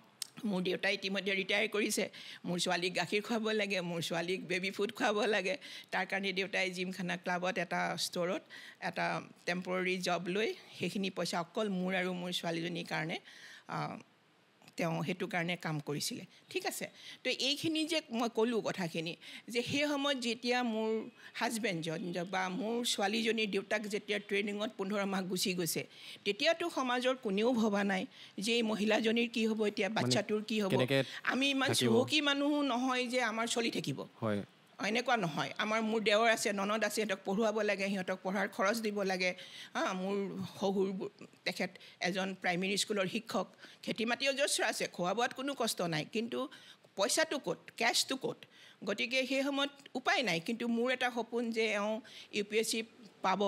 মোৰ দেউতাই ইতিমধ্যে ৰিটায়াৰ কৰিছে মোৰ ছোৱালীক গাখীৰ খুৱাব লাগে মোৰ ছোৱালীক বেবী ফুড খুৱাব লাগে তাৰ কাৰণে দেউতাই জিমখানা ক্লাবত এটা ষ্ট'ৰত এটা টেম্পৰৰী জব লৈ সেইখিনি পইচা অকল মোৰ আৰু মোৰ ছোৱালীজনীৰ কাৰণে তেওঁ সেইটো কাৰণে কাম কৰিছিলে ঠিক আছে তো এইখিনি যে মই ক'লোঁ কথাখিনি যে সেই সময়ত যেতিয়া মোৰ হাজবেণ্ডজন বা মোৰ ছোৱালীজনীৰ দেউতাক যেতিয়া ট্ৰেইনিঙত 15 মাহ গুচি গৈছে তেতিয়াতো সমাজৰ কোনেও ভবা নাই যে এই মহিলাজনীৰ কি হ'ব এতিয়া বাচ্চাটোৰ কি হ'ব আমি ইমান চহকী মানুহ নহয় যে আমাৰ চলি থাকিব হয় এনেকুৱা নহয় আমাৰ মোৰ দেৱৰ আছে ননদ আছে সিহঁতক পঢ়ুৱাব লাগে সিহঁতক পঢ়াৰ খৰচ দিব লাগে মোৰ শহুৰ তেখেত এজন প্ৰাইমেৰী স্কুলৰ শিক্ষক খেতি মাটি অজস্ৰ আছে খোৱা বোৱাত কোনো কষ্ট নাই কিন্তু পইচাটো ক'ত কেছটো ক'ত গতিকে সেই সময়ত উপায় নাই কিন্তু মোৰ এটা সপোন যে এওঁ UPSC পাব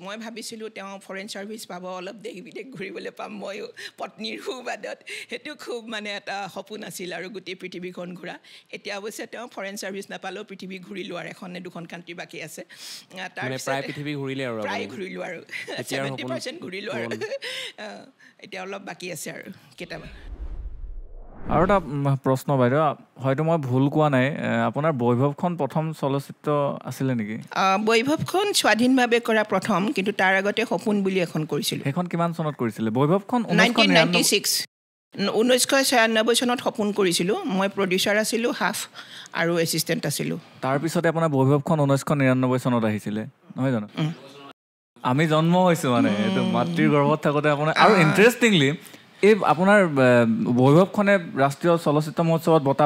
মই ভাবিছিলোঁ তেওঁ ফৰেন ছাৰ্ভিচ পাব অলপ দেশ বিদেশ ঘূৰিবলৈ পাম ময়ো পত্নীৰ সুবাদত সেইটো খুব মানে এটা সপোন আছিল আৰু গোটেই পৃথিৱীখন ঘূৰা এতিয়া অৱশ্যে তেওঁ ফৰেন ছাৰ্ভিচ নাপালেও পৃথিৱী ঘূৰিলোঁ আৰু এখন নে দুখন কাণ্ট্ৰি বাকী আছে প্ৰায় পৃথিৱী ঘূৰিলে আৰু প্ৰায় ঘূৰিলোঁ আৰু 70% ঘূৰিলোঁ আৰু এতিয়া অলপ বাকী আছে আৰু কেইটামান আৰু এটা প্ৰশ্ন বাইদেউ হয়তো মই ভুল কোৱা নাই আপোনাৰ বৈভৱখন প্ৰথম চলচ্চিত্ৰ আছিলে নেকি বৈভৱখন স্বাধীনভাৱে কৰা প্ৰথম কিন্তু তাৰ আগতে সপোন বুলি এখন কৰিছিলোঁ সেইখন কিমান চনত কৰিছিলে বৈভৱখন 1996 চনত সপোন কৰিছিলোঁ মই প্ৰডিউচাৰ আছিলোঁ হাফ আৰু এছিষ্টেণ্ট আছিলোঁ তাৰপিছতে আপোনাৰ বৈভৱখন 1999 চনত আহিছিলে নহয় জানো আমি জন্ম হৈছোঁ মানে এইটো মাতৃৰ গৰ্ভত থাকোঁতে আপোনাৰ আৰু ইণ্টাৰেষ্টিংলি এই আপোনাৰ বৈভৱখনে ৰাষ্ট্ৰীয় চলচ্চিত্ৰ মহোৎসৱত বঁটা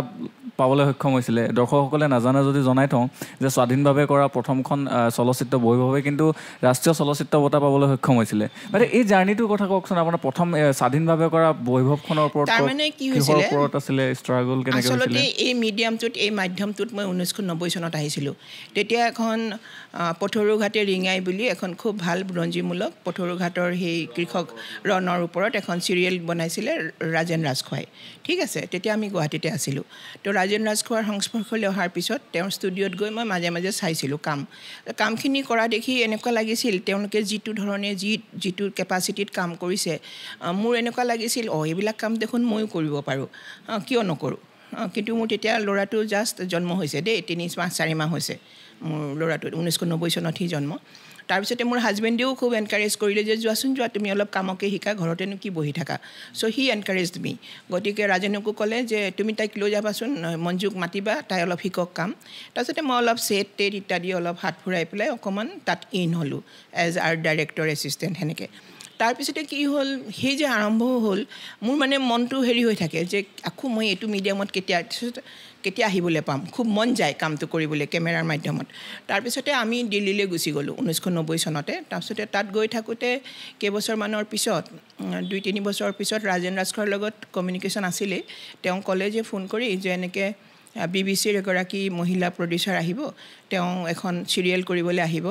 পাবলৈ সক্ষম হৈছিলে দৰ্শকসকলে নাজানে যদি জনাই থওঁ যে স্বাধীনভাৱে কৰা প্ৰথমখন চলচ্চিত্ৰ বৈভৱে কিন্তু ৰাষ্ট্ৰীয় চলচ্চিত্ৰ বঁটা পাবলৈ সক্ষম হৈছিলে মানে এই জাৰ্ণিটোৰ কথা কওকচোন আপোনাৰ প্ৰথম স্বাধীনভাৱে কৰা বৈভৱখনৰ ওপৰত কিহৰ ওপৰত আছিলে ষ্ট্ৰাগল কেনেকৈ হৈছিলে আচলতে এই মিডিয়ামটোত এই মাধ্যমটোত মই 1990 চনত আহিছিলোঁ তেতিয়া এখন পথৰুঘাটে ৰিঙাই বুলি এখন খুব ভাল বুৰঞ্জীমূলক পথৰুঘাটৰ সেই কৃষক ৰণৰ ওপৰত এখন চিৰিয়েল বনাইছিলে ৰাজেন ৰাজখোৱাই ঠিক আছে তেতিয়া আমি গুৱাহাটীতে আছিলোঁ তো ৰাজেন ৰাজখোৱাৰ সংস্পৰ্শলৈ অহাৰ পিছত তেওঁৰ ষ্টুডিঅ'ত গৈ মই মাজে মাজে চাইছিলোঁ কামখিনি কৰা দেখি এনেকুৱা লাগিছিল তেওঁলোকে যিটো ধৰণে যিটো কেপাচিটিত কাম কৰিছে মোৰ এনেকুৱা লাগিছিল এইবিলাক কাম দেখোন ময়ো কৰিব পাৰোঁ কিয় নকৰোঁ কিন্তু মোৰ তেতিয়া ল'ৰাটো জাষ্ট জন্ম হৈছে দেই 3-4 মাহ হৈছে মোৰ ল'ৰাটো 1990 চনত সি জন্ম তাৰপিছতে মোৰ হাজবেণ্ডেও খুব এনকাৰেজ কৰিলে যে যোৱাচোন যোৱা তুমি অলপ কামকে শিকা ঘৰতেনো কি বহি থাকা চ' হি এনকাৰেজড মি গতিকে ৰাজেনকো ক'লে যে তুমি তাইক লৈ যাবাচোন মঞ্জুক মাতিবা তাই অলপ শিকক কাম তাৰপিছতে মই অলপ টেট ইত্যাদি অলপ হাত ফুৰাই পেলাই অকণমান তাত ইন হ'লোঁ এজ আৰ্ট ডাইৰেক্টৰ এছিষ্টেণ্ট সেনেকৈ তাৰপিছতে কি হ'ল সেই যে আৰম্ভ হ'ল মোৰ মানে মনটো হেৰি হৈ থাকে যে আকৌ মই এইটো মিডিয়ামত কেতিয়া আহিবলৈ পাম খুব মন যায় কামটো কৰিবলৈ কেমেৰাৰ মাধ্যমত তাৰপিছতে আমি দিল্লীলৈ গুচি গ'লোঁ 1990 চনতে তাৰপিছতে তাত গৈ থাকোঁতে কেইবছৰমানৰ পিছত 2-3 বছৰৰ পিছত ৰাজেন ৰাজখোৱাৰ লগত কমিউনিকেশ্যন আছিলেই তেওঁ ক'লে যে ফোন কৰি যে এনেকৈ BBCৰ এগৰাকী মহিলা প্ৰডিউচাৰ আহিব তেওঁ এখন চিৰিয়েল কৰিবলৈ আহিব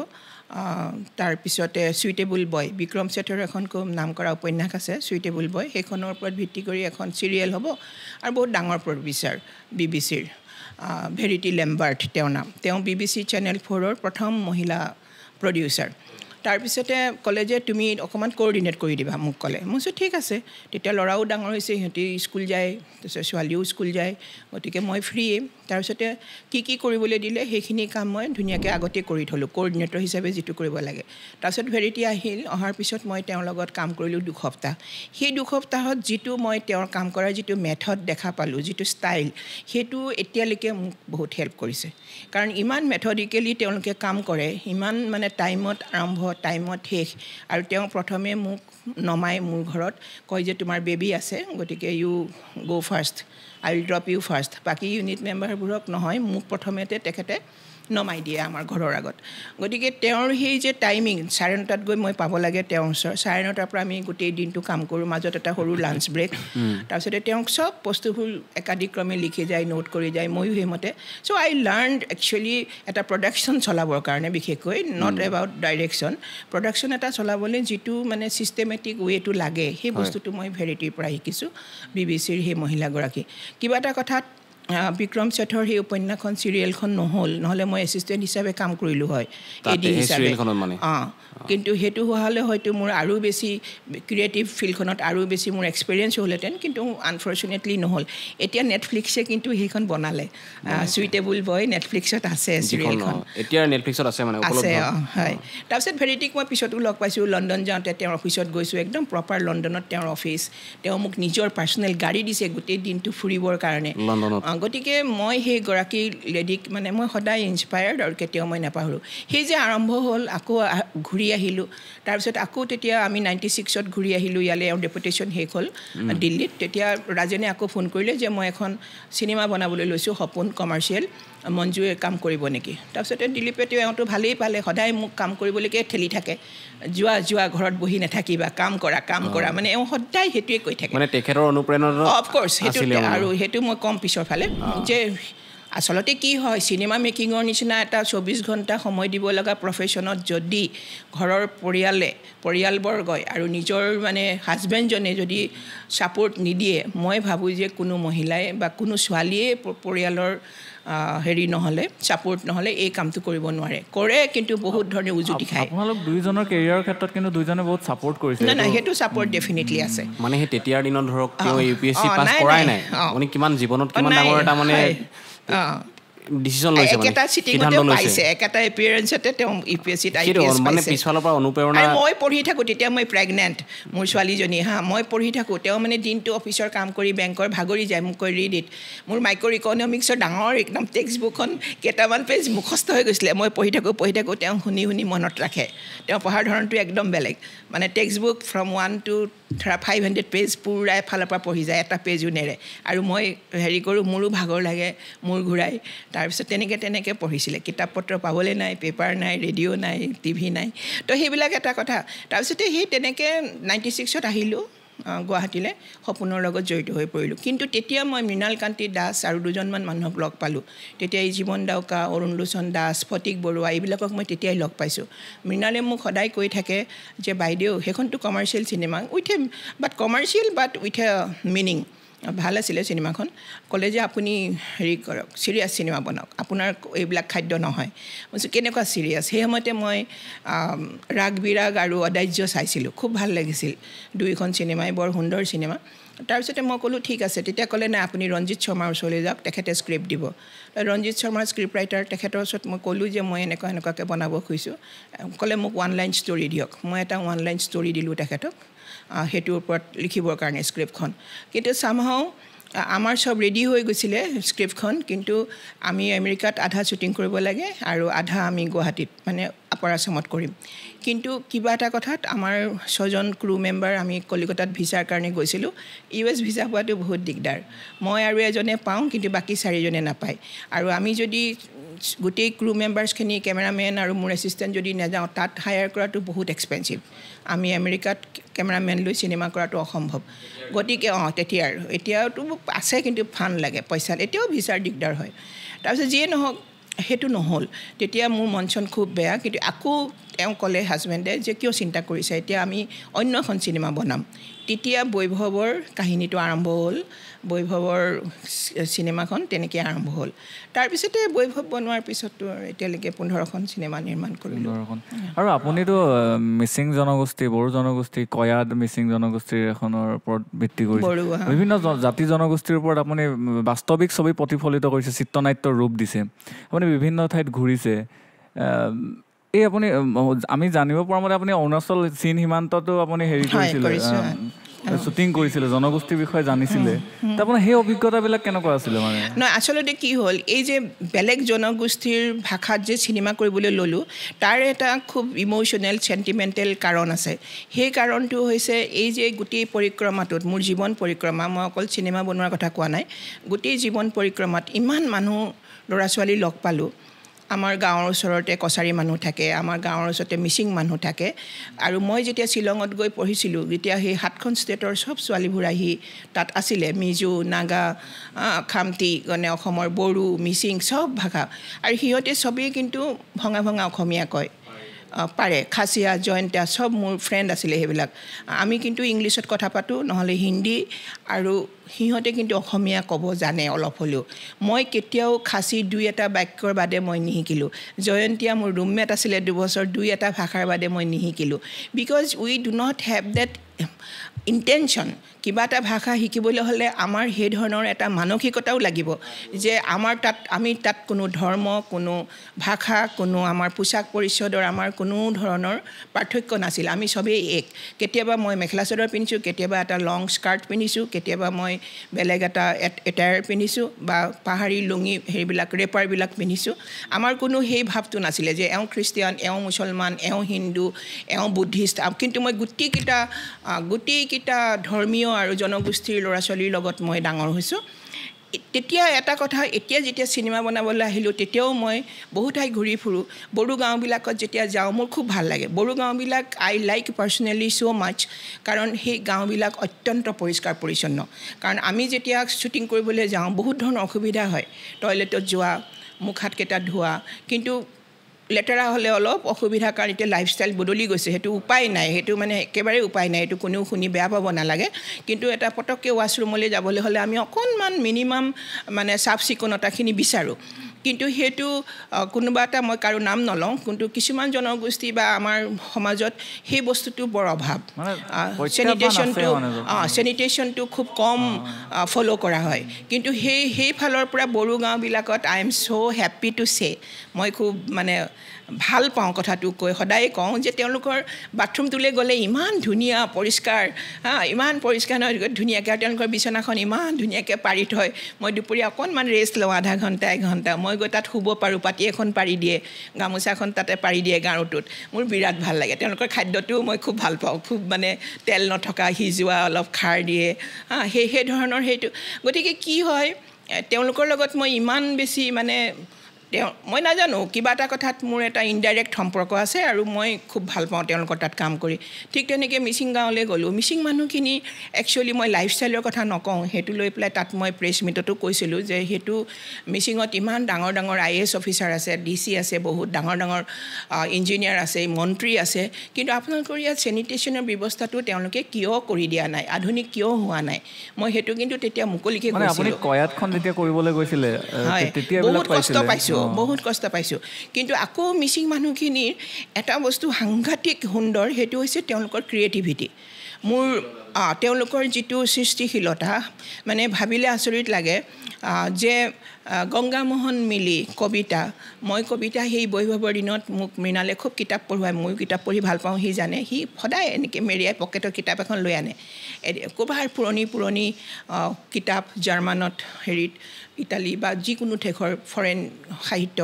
তাৰপিছতে চুইটেবল বয় বিক্ৰম ছেথৰ এখন খুব নাম কৰা উপন্যাস আছে চুইটেবল বয় সেইখনৰ ওপৰত ভিত্তি কৰি এখন চিৰিয়েল হ'ব আৰু বহুত ডাঙৰ প্ৰডিউচাৰ BBCৰ ভেৰিটি লেম্বাৰ্ট তেওঁৰ নাম তেওঁ BBC চেনেল 4ৰ প্ৰথম মহিলা প্ৰডিউচাৰ তাৰপিছতে ক'লে যে তুমি অকণমান কোঅৰ্ডিনেট কৰি দিবা মোক ক'লে মই কৈছোঁ ঠিক আছে তেতিয়া ল'ৰাও ডাঙৰ হৈছে সিহঁতি স্কুল যায় তাৰপিছত ছোৱালীও স্কুল যায় গতিকে মই ফ্ৰীয়ে তাৰপিছতে কি কৰিবলৈ দিলে সেইখিনি কাম মই ধুনীয়াকৈ আগতে কৰি থ'লোঁ কোঅৰ্ডিনেটৰ হিচাপে যিটো কৰিব লাগে তাৰপিছত ভেৰিটি আহিল অহাৰ পিছত মই তেওঁৰ লগত কাম কৰিলোঁ 2 সপ্তাহ সেই 2 সপ্তাহত যিটো মই তেওঁৰ কাম কৰাৰ যিটো মেথড দেখা পালোঁ যিটো ষ্টাইল সেইটো এতিয়ালৈকে মোক বহুত হেল্প কৰিছে কাৰণ ইমান মেথডিকেলি তেওঁলোকে কাম কৰে ইমান মানে টাইমত আৰম্ভ টাইমত শেষ আৰু তেওঁ প্ৰথমে মোক নমাই মোৰ ঘৰত কয় যে তোমাৰ বেবী আছে গতিকে you go first I will drop you first বাকী ইউনিট মেম্বাৰবোৰক নহয় মোক প্ৰথমতে তেখেতে নমাই দিয়ে আমাৰ ঘৰৰ আগত গতিকে তেওঁৰ সেই যে টাইমিং 9:30 গৈ মই পাব লাগে তেওঁৰ ওচৰ 9:30 পৰা আমি গোটেই দিনটো কাম কৰোঁ মাজত এটা সৰু লাঞ্চ ব্ৰেক তাৰপিছতে তেওঁক চব বস্তুবোৰ একাদিক্ৰমে লিখি যায় নোট কৰি যায় ময়ো সেইমতে চ' আই লাৰ্ণ একচুৱেলি এটা প্ৰডাকশ্যন চলাবৰ কাৰণে বিশেষকৈ নট এবাউট ডাইৰেকশ্যন প্ৰডাকশ্যন এটা চলাবলৈ যিটো মানে ছিষ্টেমেটিক ৱেটো লাগে সেই বস্তুটো মই ভেৰিটিৰ পৰা শিকিছোঁ BBCৰ সেই মহিলাগৰাকী কিবা এটা কথাত বিক্ৰম ছেথৰ সেই উপন্যাসখন চিৰিয়েলখন নহ'লে মই এছিষ্টেণ্ট হিচাপে কাম কৰিলোঁ হয় এডি হিচাপে কিন্তু সেইটো হোৱালে হয়তো মোৰ আৰু বেছি ক্ৰিয়েটিভ ফিল্ডখনত আৰু বেছি মোৰ এক্সপিৰিয়েঞ্চ হ'লহেঁতেন কিন্তু আনফৰ্চুনেটলি নহ'ল এতিয়া নেটফ্লিক্সে কিন্তু সেইখন বনালে চুইটেবল বয় নেটফ্লিক্সত আছে চিৰিয়েলখন এতিয়া নেটফ্লিক্সত আছে মানে আছে হয় তাৰপিছত ভেৰিটিক মই পিছতো লগ পাইছোঁ লণ্ডন যাওঁতে তেওঁৰ অফিচত গৈছোঁ একদম প্ৰপাৰ লণ্ডনত তেওঁৰ অফিচ তেওঁ মোক নিজৰ পাৰ্চনেল গাড়ী দিছে গোটেই দিনটো ফুৰিবৰ কাৰণে গতিকে মই সেই গৰাকী লেডিক মানে মই সদায় ইনস্পায়াৰ্ড আৰু কেতিয়াও মই নাপাহৰোঁ সেই যে আৰম্ভ হ'ল আকৌ ঘূৰি আহিলোঁ তাৰপিছত আকৌ তেতিয়া আমি 96ত ঘূৰি আহিলোঁ ইয়ালৈ এওঁ ডেপুটেশ্যন শেষ হ'ল দিল্লীত তেতিয়া ৰাজেনে আকৌ ফোন কৰিলে যে মই এখন চিনেমা বনাবলৈ লৈছোঁ সপোন কমাৰ্চিয়েল মঞ্জুৱে কাম কৰিব নেকি তাৰপিছতে দিলীপে তেওঁতো ভালেই পালে সদায় মোক কাম কৰিবলৈকে ঠেলি থাকে যোৱা ঘৰত বহি নাথাকিবা কাম কৰা মানে এওঁ সদায় সেইটোৱে কৈ থাকে মানে তেখেতৰ অনুপ্ৰেৰণা অফক'ৰ্ছ সেইটো আৰু সেইটো মই কম পিছৰ ফালে যে আচলতে কি হয় চিনেমা মেকিঙৰ নিচিনা এটা 24 ঘণ্টা সময় দিব লগা প্ৰফেশ্যনত যদি ঘৰৰ পৰিয়ালবৰ্গই আৰু নিজৰ মানে হাজবেণ্ডজনে যদি ছাপোৰ্ট নিদিয়ে মই ভাবোঁ যে কোনো মহিলাই বা কোনো ছোৱালীয়ে পৰিয়ালৰ হেৰি নহ'লে ছাপোৰ্ট নহ'লে এই কামটো কৰিব নোৱাৰে কৰে কিন্তু বহুত ধৰণে উজুতি খায় আপোনালোক দুইজনৰ কেৰিয়াৰৰ ক্ষেত্ৰত কিন্তু দুইজনে বহুত ছাপোৰ্ট কৰিছে নাই সেইটো ছাপোৰ্ট ডেফিনেটলি আছে মানে সেই তেতিয়াৰ দিনত ধৰক তেওঁ UPSC পাছ কৰাই নাই আপুনি কিমান জীৱনত কিমান ডাঙৰ এটা মানে ডিসিশন লৈছে মানে এটা সিদ্ধান্ত পাইছে একটা এপিয়াৰেন্সতে তেওঁ UPSC IPS মানে পিছফালৰ পৰা অনুপ্ৰেৰণা মই পঢ়ি থাকো তেতিয়া মই প্ৰেগনেন্ট মোৰ ছোৱালীজনী মই পঢ়ি থাকো তেওঁ মানে দিনটো অফিচৰ কাম কৰি বেংকৰ ভাগৰি যায় মোক কৈ ৰিড ইট মোৰ মাইক্ৰ ইকনমিক্সৰ ডাঙৰ একদম টেক্সট বুকখন কেইটামান পেজ মুখস্থ হৈ গৈছিলে মই পঢ়ি থাকো তেওঁ শুনি মনত ৰাখে তেওঁ পঢ়াৰ ধৰণটো একদম বেলেগ মানে text book from 1 to 500 page পুৰা এফালৰ পৰা পঢ়ি যায় এটা পেজো নেৰে আৰু মই হেৰি কৰোঁ মোৰো ভাগৰ লাগে মোৰ ঘূৰাই তাৰপিছত তেনেকৈ পঢ়িছিলে কিতাপ পত্ৰ পাবলৈ নাই পেপাৰ নাই ৰেডিঅ' নাই টিভি নাই তো সেইবিলাক এটা কথা তাৰপিছতে সেই তেনেকৈ 96ত আহিলোঁ গুৱাহাটীলৈ সপোনৰ লগত জড়িত হৈ পৰিলোঁ কিন্তু তেতিয়া মই মৃণালকান্তি দাস আৰু দুজনমান মানুহক লগ পালোঁ তেতিয়া এই জীৱন ডাউকা অৰুণলোচন দাস ফটিক বৰুৱা এইবিলাকক মই তেতিয়াই লগ পাইছোঁ মৃণালে মোক সদায় কৈ থাকে যে বাইদেউ সেইখনতো commercial cinema with a meaning ভাল আছিলে চিনেমাখন ক'লে যে আপুনি হেৰি কৰক চিৰিয়াছ চিনেমা বনাওক আপোনাৰ এইবিলাক খাদ্য নহয় মই কেনেকুৱা চিৰিয়াছ সেই সময়তে মই ৰাগ বিৰাগ আৰু অদাহ্য চাইছিলোঁ খুব ভাল লাগিছিল দুইখন চিনেমাই বৰ সুন্দৰ চিনেমা তাৰপিছতে মই ক'লোঁ ঠিক আছে তেতিয়া ক'লে নাই আপুনি ৰঞ্জিত শৰ্মাৰ ওচৰলৈ যাওক তেখেতে স্ক্ৰিপ্ট দিব ৰঞ্জিত শৰ্মাৰ স্ক্ৰিপ্ট ৰাইটাৰ তেখেতৰ ওচৰত মই ক'লোঁ যে মই এনেকুৱাকৈ বনাব খুজিছোঁ ক'লে মোক 1 লাইন ষ্টৰি দিয়ক মই এটা 1 লাইন ষ্টৰি দিলোঁ তেখেতক সেইটোৰ ওপৰত লিখিবৰ কাৰণে স্ক্ৰিপ্টখন কিন্তু সামহাও আমাৰ সব ৰেডি হৈ গৈছিলে স্ক্ৰিপ্টখন কিন্তু আমি আমেৰিকাত আধা শ্বুটিং কৰিব লাগে আৰু আধা আমি গুৱাহাটীত মানে আপাৰ আসামত কৰিম কিন্তু কিবা এটা কথাত আমাৰ 6জন ক্ৰু মেম্বাৰ আমি কলিকতাত ভিছাৰ কাৰণে গৈছিলোঁ US ভিছা পোৱাটো বহুত দিগদাৰ মই আৰু এজনে পাওঁ কিন্তু বাকি 4জনে নাপায় আৰু আমি যদি গোটেই ক্ৰু মেম্বাৰ্ছখিনি কেমেৰামেন আৰু মোৰ এছিষ্টেণ্ট যদি নাযাওঁ তাত হায়াৰ কৰাটো বহুত এক্সপেঞ্চিভ আমি আমেৰিকাত কেমেৰামেন লৈ চিনেমা কৰাটো অসম্ভৱ গতিকে এতিয়াওতো আছে কিন্তু ফান লাগে পইচা এতিয়াও ভিছাৰ দিগদাৰ হয় তাৰপিছত যিয়ে নহওক সেইটো নহ'ল তেতিয়া মোৰ মনচন খুব বেয়া কিন্তু আকৌ এওঁ ক'লে হাজবেণ্ডে যে কিয় চিন্তা কৰিছে এতিয়া আমি অন্য এখন চিনেমা বনাম তেতিয়া বৈভৱৰ কাহিনীটো আৰম্ভ হ'ল বৈভৱৰ চিনেমাখন তেনেকৈ আৰম্ভ হ'ল তাৰপিছতে বৈভৱ বনোৱাৰ পিছততো এতিয়ালৈকে 15খন চিনেমা নিৰ্মাণ কৰিলোঁ আৰু আপুনিতো মিচিং জনগোষ্ঠী বড়ো জনগোষ্ঠী কয়াদ মিচিং জনগোষ্ঠীৰ এখনৰ ওপৰত ভিত্তি কৰিছে বিভিন্ন জাতি জনগোষ্ঠীৰ ওপৰত আপুনি বাস্তৱিক ছবি প্ৰতিফলিত কৰিছে চিত্ৰনাট্যৰ ৰূপ দিছে আপুনি বিভিন্ন ঠাইত ঘূৰিছে এই আপুনি আমি জানিব পৰা মতে আপুনি অৰুণাচল চীন সীমান্ততো আপুনি হেৰি কৰিছিলে শ্বুটিং কৰিছিলে জনগোষ্ঠীৰ বিষয়ে জানিছিলে আপোনাৰ সেই অভিজ্ঞতাবিলাক কেনেকুৱা আছিলে মানে নহয় আচলতে কি হ'ল এই যে বেলেগ জনগোষ্ঠীৰ ভাষাত যে চিনেমা কৰিবলৈ ল'লোঁ তাৰ এটা খুব ইম'শ্যনেল চেণ্টিমেণ্টেল কাৰণ আছে সেই কাৰণটো হৈছে এই যে গোটেই পৰিক্ৰমাটোত মোৰ জীৱন পৰিক্ৰমা মই অকল চিনেমা বনোৱাৰ কথা কোৱা নাই গোটেই জীৱন পৰিক্ৰমাত ইমান মানুহ ল'ৰা ছোৱালী লগ পালোঁ আমাৰ গাঁৱৰ ওচৰতে কছাৰী মানুহ থাকে আমাৰ গাঁৱৰ ওচৰতে মিচিং মানুহ থাকে আৰু মই যেতিয়া শ্বিলঙত গৈ পঢ়িছিলোঁ যেতিয়া সেই 7খন ষ্টেটৰ সব ছোৱালীবোৰ আহি তাত আছিলে মিজো নাগা খামতি মানে অসমৰ বড়ো মিচিং সব ভাষা আৰু সিহঁতে সবেই কিন্তু ভঙা ভঙা অসমীয়া কয় পাৰে খাচিয়া জয়ন্তীয়া সব মোৰ ফ্ৰেণ্ড আছিলে সেইবিলাক আমি কিন্তু ইংলিছত কথা পাতোঁ নহ'লে হিন্দী আৰু সিহঁতে কিন্তু অসমীয়া ক'ব জানে অলপ হ'লেও মই কেতিয়াও খাচী 2-এটা বাক্যৰ বাদে মই নিশিকিলোঁ জয়ন্তীয়া মোৰ ৰুমমেট আছিলে 2 বছৰ 2-এটা ভাষাৰ বাদে মই নিশিকিলোঁ because we do not have that intention কিবা এটা ভাষা শিকিবলৈ হ'লে আমাৰ সেই ধৰণৰ এটা মানসিকতাও লাগিব যে আমাৰ আমি তাত কোনো ধৰ্ম কোনো ভাষা কোনো আমাৰ পোছাক পৰিচ্ছদৰ আমাৰ কোনো ধৰণৰ পাৰ্থক্য নাছিল আমি সবেই এক কেতিয়াবা মই মেখেলা চাদৰ পিন্ধিছোঁ কেতিয়াবা এটা লং স্কাৰ্ট পিন্ধিছোঁ কেতিয়াবা মই বেলেগ এটা এটায়াৰ পিন্ধিছোঁ বা পাহাৰী লুঙি সেইবিলাক ৰেপাৰবিলাক পিন্ধিছোঁ আমাৰ কোনো সেই ভাৱটো নাছিলে যে এওঁ খ্ৰীষ্টিয়ান এওঁ মুছলমান এওঁ হিন্দু এওঁ বুদ্ধিষ্ট কিন্তু মই গোটেইকেইটা ধৰ্মীয় আৰু জনগোষ্ঠীৰ ল'ৰা ছোৱালীৰ লগত মই ডাঙৰ হৈছোঁ তেতিয়া এটা কথা এতিয়া যেতিয়া চিনেমা বনাবলৈ আহিলোঁ তেতিয়াও মই বহু ঠাই ঘূৰি ফুৰোঁ বড়ো গাঁওবিলাকত যেতিয়া যাওঁ মোৰ খুব ভাল লাগে বড়ো গাঁওবিলাক আই লাইক পাৰ্চনেলি ছ' মাছ কাৰণ সেই গাঁওবিলাক অত্যন্ত পৰিষ্কাৰ পৰিচ্ছন্ন কাৰণ আমি যেতিয়া শ্বুটিং কৰিবলৈ যাওঁ বহুত ধৰণৰ অসুবিধা হয় টয়লেটত যোৱা মুখ হাতকেইটা ধোৱা কিন্তু লেতেৰা হ'লে অলপ অসুবিধা কাৰণ এতিয়া লাইফষ্টাইল বদলি গৈছে সেইটো উপায় নাই সেইটো মানে একেবাৰে উপায় নাই এইটো কোনেও শুনি বেয়া পাব নালাগে কিন্তু এটা পটককৈ ৱাছৰুমলৈ যাবলৈ হ'লে আমি অকণমান মিনিমাম মানে চাফ চিকুণতাখিনি বিচাৰোঁ কিন্তু সেইটো কোনোবা এটা মই কাৰো নাম নলওঁ কিন্তু কিছুমান জনগোষ্ঠী বা আমাৰ সমাজত সেই বস্তুটো বৰ অভাৱ চেনিটেশ্যনটো খুব কম ফ'ল' কৰা হয় কিন্তু সেই ফালৰ পৰা বড়ো গাঁওবিলাকত I am so' happy two চে মই খুব মানে ভাল পাওঁ কথাটো কৈ সদায় কওঁ যে তেওঁলোকৰ বাথৰুমটোলৈ গ'লে ইমান ধুনীয়া পৰিষ্কাৰ ইমান পৰিষ্কাৰ নহয় ধুনীয়াকৈ আৰু তেওঁলোকৰ বিচনাখন ইমান ধুনীয়াকৈ পাৰি থয় মই দুপৰীয়া অকণমান ৰেষ্ট লওঁ আধা ঘণ্টা 1 ঘণ্টা মই গৈ তাত শুব পাৰোঁ পাতি এখন পাৰি দিয়ে গামোচাখন তাতে পাৰি দিয়ে গাৰুটোত মোৰ বিৰাট ভাল লাগে তেওঁলোকৰ খাদ্যটোও মই খুব ভাল পাওঁ খুব মানে তেল নথকা সিজোৱা অলপ খাৰ দিয়ে সেই ধৰণৰ সেইটো গতিকে কি হয় তেওঁলোকৰ লগত মই ইমান বেছি মানে মই নাজানো কিবা এটা কথাত মোৰ এটা ইনডাইৰেক্ট সম্পৰ্ক আছে আৰু মই খুব ভাল পাওঁ তেওঁলোকৰ তাত কাম কৰি ঠিক তেনেকৈ মিচিং গাঁৱলৈ গ'লোঁ মিচিং মানুহখিনি একচুৱেলি মই লাইফষ্টাইলৰ কথা নকওঁ সেইটো লৈ পেলাই তাত মই প্ৰেছ মিটতো কৈছিলোঁ যে সেইটো মিচিঙত ইমান ডাঙৰ ডাঙৰ IAS অফিচাৰ আছে DC আছে বহুত ডাঙৰ ডাঙৰ ইঞ্জিনিয়াৰ আছে মন্ত্ৰী আছে কিন্তু আপোনালোকৰ ইয়াত চেনিটেশ্যনৰ ব্যৱস্থাটো তেওঁলোকে কিয় কৰি দিয়া নাই আধুনিক কিয় হোৱা নাই মই সেইটো কিন্তু তেতিয়া মুকলিকৈ কৈছিলোঁ আপুনি কয়াতখন যেতিয়া কৰিবলৈ গৈছিলে তেতিয়া বহুত কষ্ট পাইছোঁ বহুত কষ্ট পাইছোঁ কিন্তু আকৌ মিচিং মানুহখিনিৰ এটা বস্তু সাংঘাতিক সুন্দৰ সেইটো হৈছে তেওঁলোকৰ ক্ৰিয়েটিভিটি মোৰ তেওঁলোকৰ যিটো সৃষ্টিশীলতা মানে ভাবিলে আচৰিত লাগে যে গংগামোহন মিলি কবিতা মই কবিতা সেই বৈভৱৰ দিনত মোক মৃণালে খুব কিতাপ পঢ়ুৱাই ময়ো কিতাপ পঢ়ি ভাল পাওঁ সি জানে সি সদায় এনেকৈ মেৰিয়াই পকেটৰ কিতাপ এখন লৈ আনে ক'ৰবাৰ পুৰণি কিতাপ জাৰ্মানত হেৰিত ইটালী বা যিকোনো দেশৰ ফৰেন সাহিত্য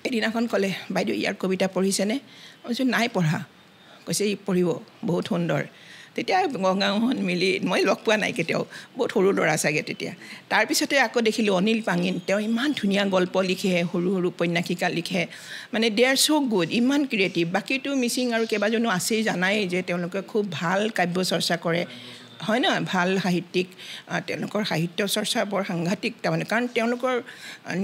এদিনাখন ক'লে বাইদেউ ইয়াৰ কবিতা পঢ়িছেনে মই কৈছোঁ নাই পঢ়া কৈছে ই পঢ়িব বহুত সুন্দৰ তেতিয়া গংগামোহন মিলি মই লগ পোৱা নাই কেতিয়াও বহুত সৰু ল'ৰা চাগে তেতিয়া তাৰপিছতে আকৌ দেখিলোঁ অনিল পাঙিন তেওঁ ইমান ধুনীয়া গল্প লিখে সৰু সৰু উপন্যাসিকা লিখে মানে দে আৰ ছ' গুড ইমান ক্ৰিয়েটিভ বাকীটো মিচিং আৰু কেইবাজনো আছেই জানাই যে তেওঁলোকে খুব ভাল কাব্য চৰ্চা কৰে হয় না ভাল সাহিত্যিক তেওঁলোকৰ সাহিত্য চৰ্চা বৰ সাংঘাতিক তাৰমানে কাৰণ তেওঁলোকৰ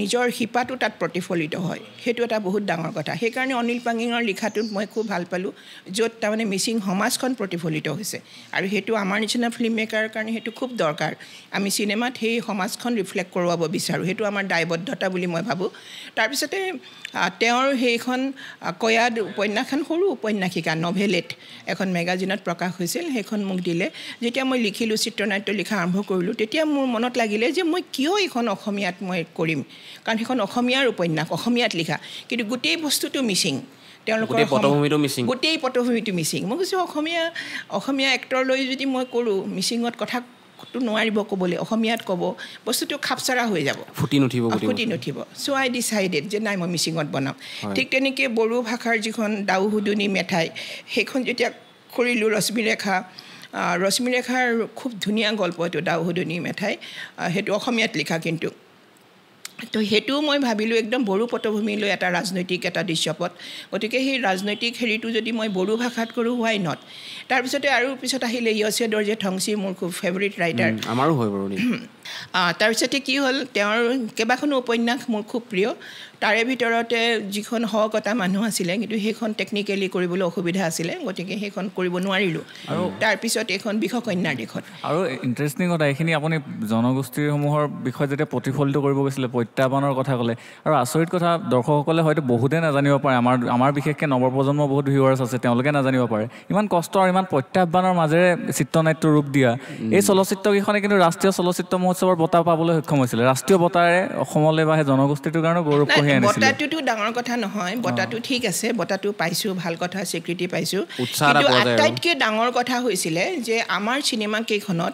নিজৰ শিপাটো তাত প্ৰতিফলিত হয় সেইটো এটা বহুত ডাঙৰ কথা সেইকাৰণে অনিল পাঙিঙৰ লিখাটোত মই খুব ভাল পালোঁ য'ত তাৰমানে মিচিং সমাজখন প্ৰতিফলিত হৈছে আৰু সেইটো আমাৰ নিচিনা ফিল্ম মেকাৰৰ কাৰণে সেইটো খুব দৰকাৰ আমি চিনেমাত সেই সমাজখন ৰিফ্লেক্ট কৰোৱাব বিচাৰোঁ সেইটো আমাৰ দায়বদ্ধতা বুলি মই ভাবোঁ তাৰপিছতে তেওঁৰ সেইখন কয়াদ উপন্যাসখন সৰু উপন্যাসিকা নভেলেট এখন মেগাজিনত প্ৰকাশ হৈছিল সেইখন মোক দিলে যেতিয়া মই লিখিলোঁ চিত্ৰনাট্য লিখা আৰম্ভ কৰিলোঁ তেতিয়া মোৰ মনত লাগিলে যে মই কিয় এইখন অসমীয়াত মই কৰিম কাৰণ সেইখন অসমীয়াৰ উপন্যাস অসমীয়াত লিখা কিন্তু গোটেই বস্তুটো মিচিং তেওঁলোকৰ গোটেই পটভূমিটো মিচিং মই কৈছোঁ অসমীয়া এক্টৰ লৈ যদি মই কৰোঁ মিচিঙত কথাটো নোৱাৰিব ক'বলৈ অসমীয়াত ক'ব বস্তুটো খাপচাৰা হৈ যাব ফুটি নুঠিব চ' আই ডিচাইডেড যে নাই মই মিচিঙত বনাম ঠিক তেনেকৈ বড়ো ভাষাৰ যিখন দাউহুদুনি মেঠাই সেইখন যেতিয়া কৰিলোঁ ৰশ্মিৰেখাৰ খুব ধুনীয়া গল্প এইটো দাউহুদুনি মেঠাই সেইটো অসমীয়াত লিখা কিন্তু তো সেইটোও মই ভাবিলোঁ একদম বড়ো পটভূমিলৈ এটা ৰাজনৈতিক এটা দৃশ্যপট গতিকে সেই ৰাজনৈতিক হেৰিটো যদি মই বড়ো ভাষাত কৰোঁ হোৱাই নট তাৰপিছতে আৰু পিছত আহিলে য়ছে দৰ্জে থংচি মোৰ খুব ফেভৰিট ৰাইটাৰ আমাৰো হয় বাৰু তাৰপিছতে কি হ'ল তেওঁৰ কেইবাখনো উপন্যাস মোৰ খুব প্ৰিয় তাৰে ভিতৰতে যিখন সহকতা মানুহ আছিলে কিন্তু সেইখন টেকনিকেলি কৰিবলৈ অসুবিধা আছিলে গতিকে সেইখন কৰিব নোৱাৰিলোঁ আৰু তাৰপিছত এইখন বিষকন্যাৰ দিশত আৰু ইণ্টাৰেষ্টিং কথা এইখিনি আপুনি জনগোষ্ঠীসমূহৰ বিষয়ে যেতিয়া প্ৰতিফলিত কৰিব গৈছিলে প্ৰত্যাহ্বানৰ কথা ক'লে আৰু আচৰিত কথা দৰ্শকসকলে হয়তো বহুতে নাজানিব পাৰে আমাৰ বিশেষকৈ নৱপ্ৰজন্মৰ বহুত ভিউৱাৰ্ছ আছে তেওঁলোকে নাজানিব পাৰে ইমান কষ্ট আৰু ইমান প্ৰত্যাহ্বানৰ মাজেৰে চিত্ৰনাট্য ৰূপ দিয়া এই চলচ্চিত্ৰকেইখনে কিন্তু ৰাষ্ট্ৰীয় চলচ্চিত্ৰ মহোৎসৱৰ বঁটা পাবলৈ সক্ষম হৈছিলে ৰাষ্ট্ৰীয় বঁটাৰে অসমলৈ বা সেই জনগোষ্ঠীটোৰ কাৰণে গৌৰৱ কঢ়িয়াই আনিছিলে বঁটাটোতো ডাঙৰ কথা নহয় বঁটাটো ঠিক আছে বঁটাটো পাইছোঁ ভাল কথা স্বীকৃতি পাইছোঁ কিন্তু আটাইতকৈ ডাঙৰ কথা হৈছিলে যে আমাৰ চিনেমা কেইখনত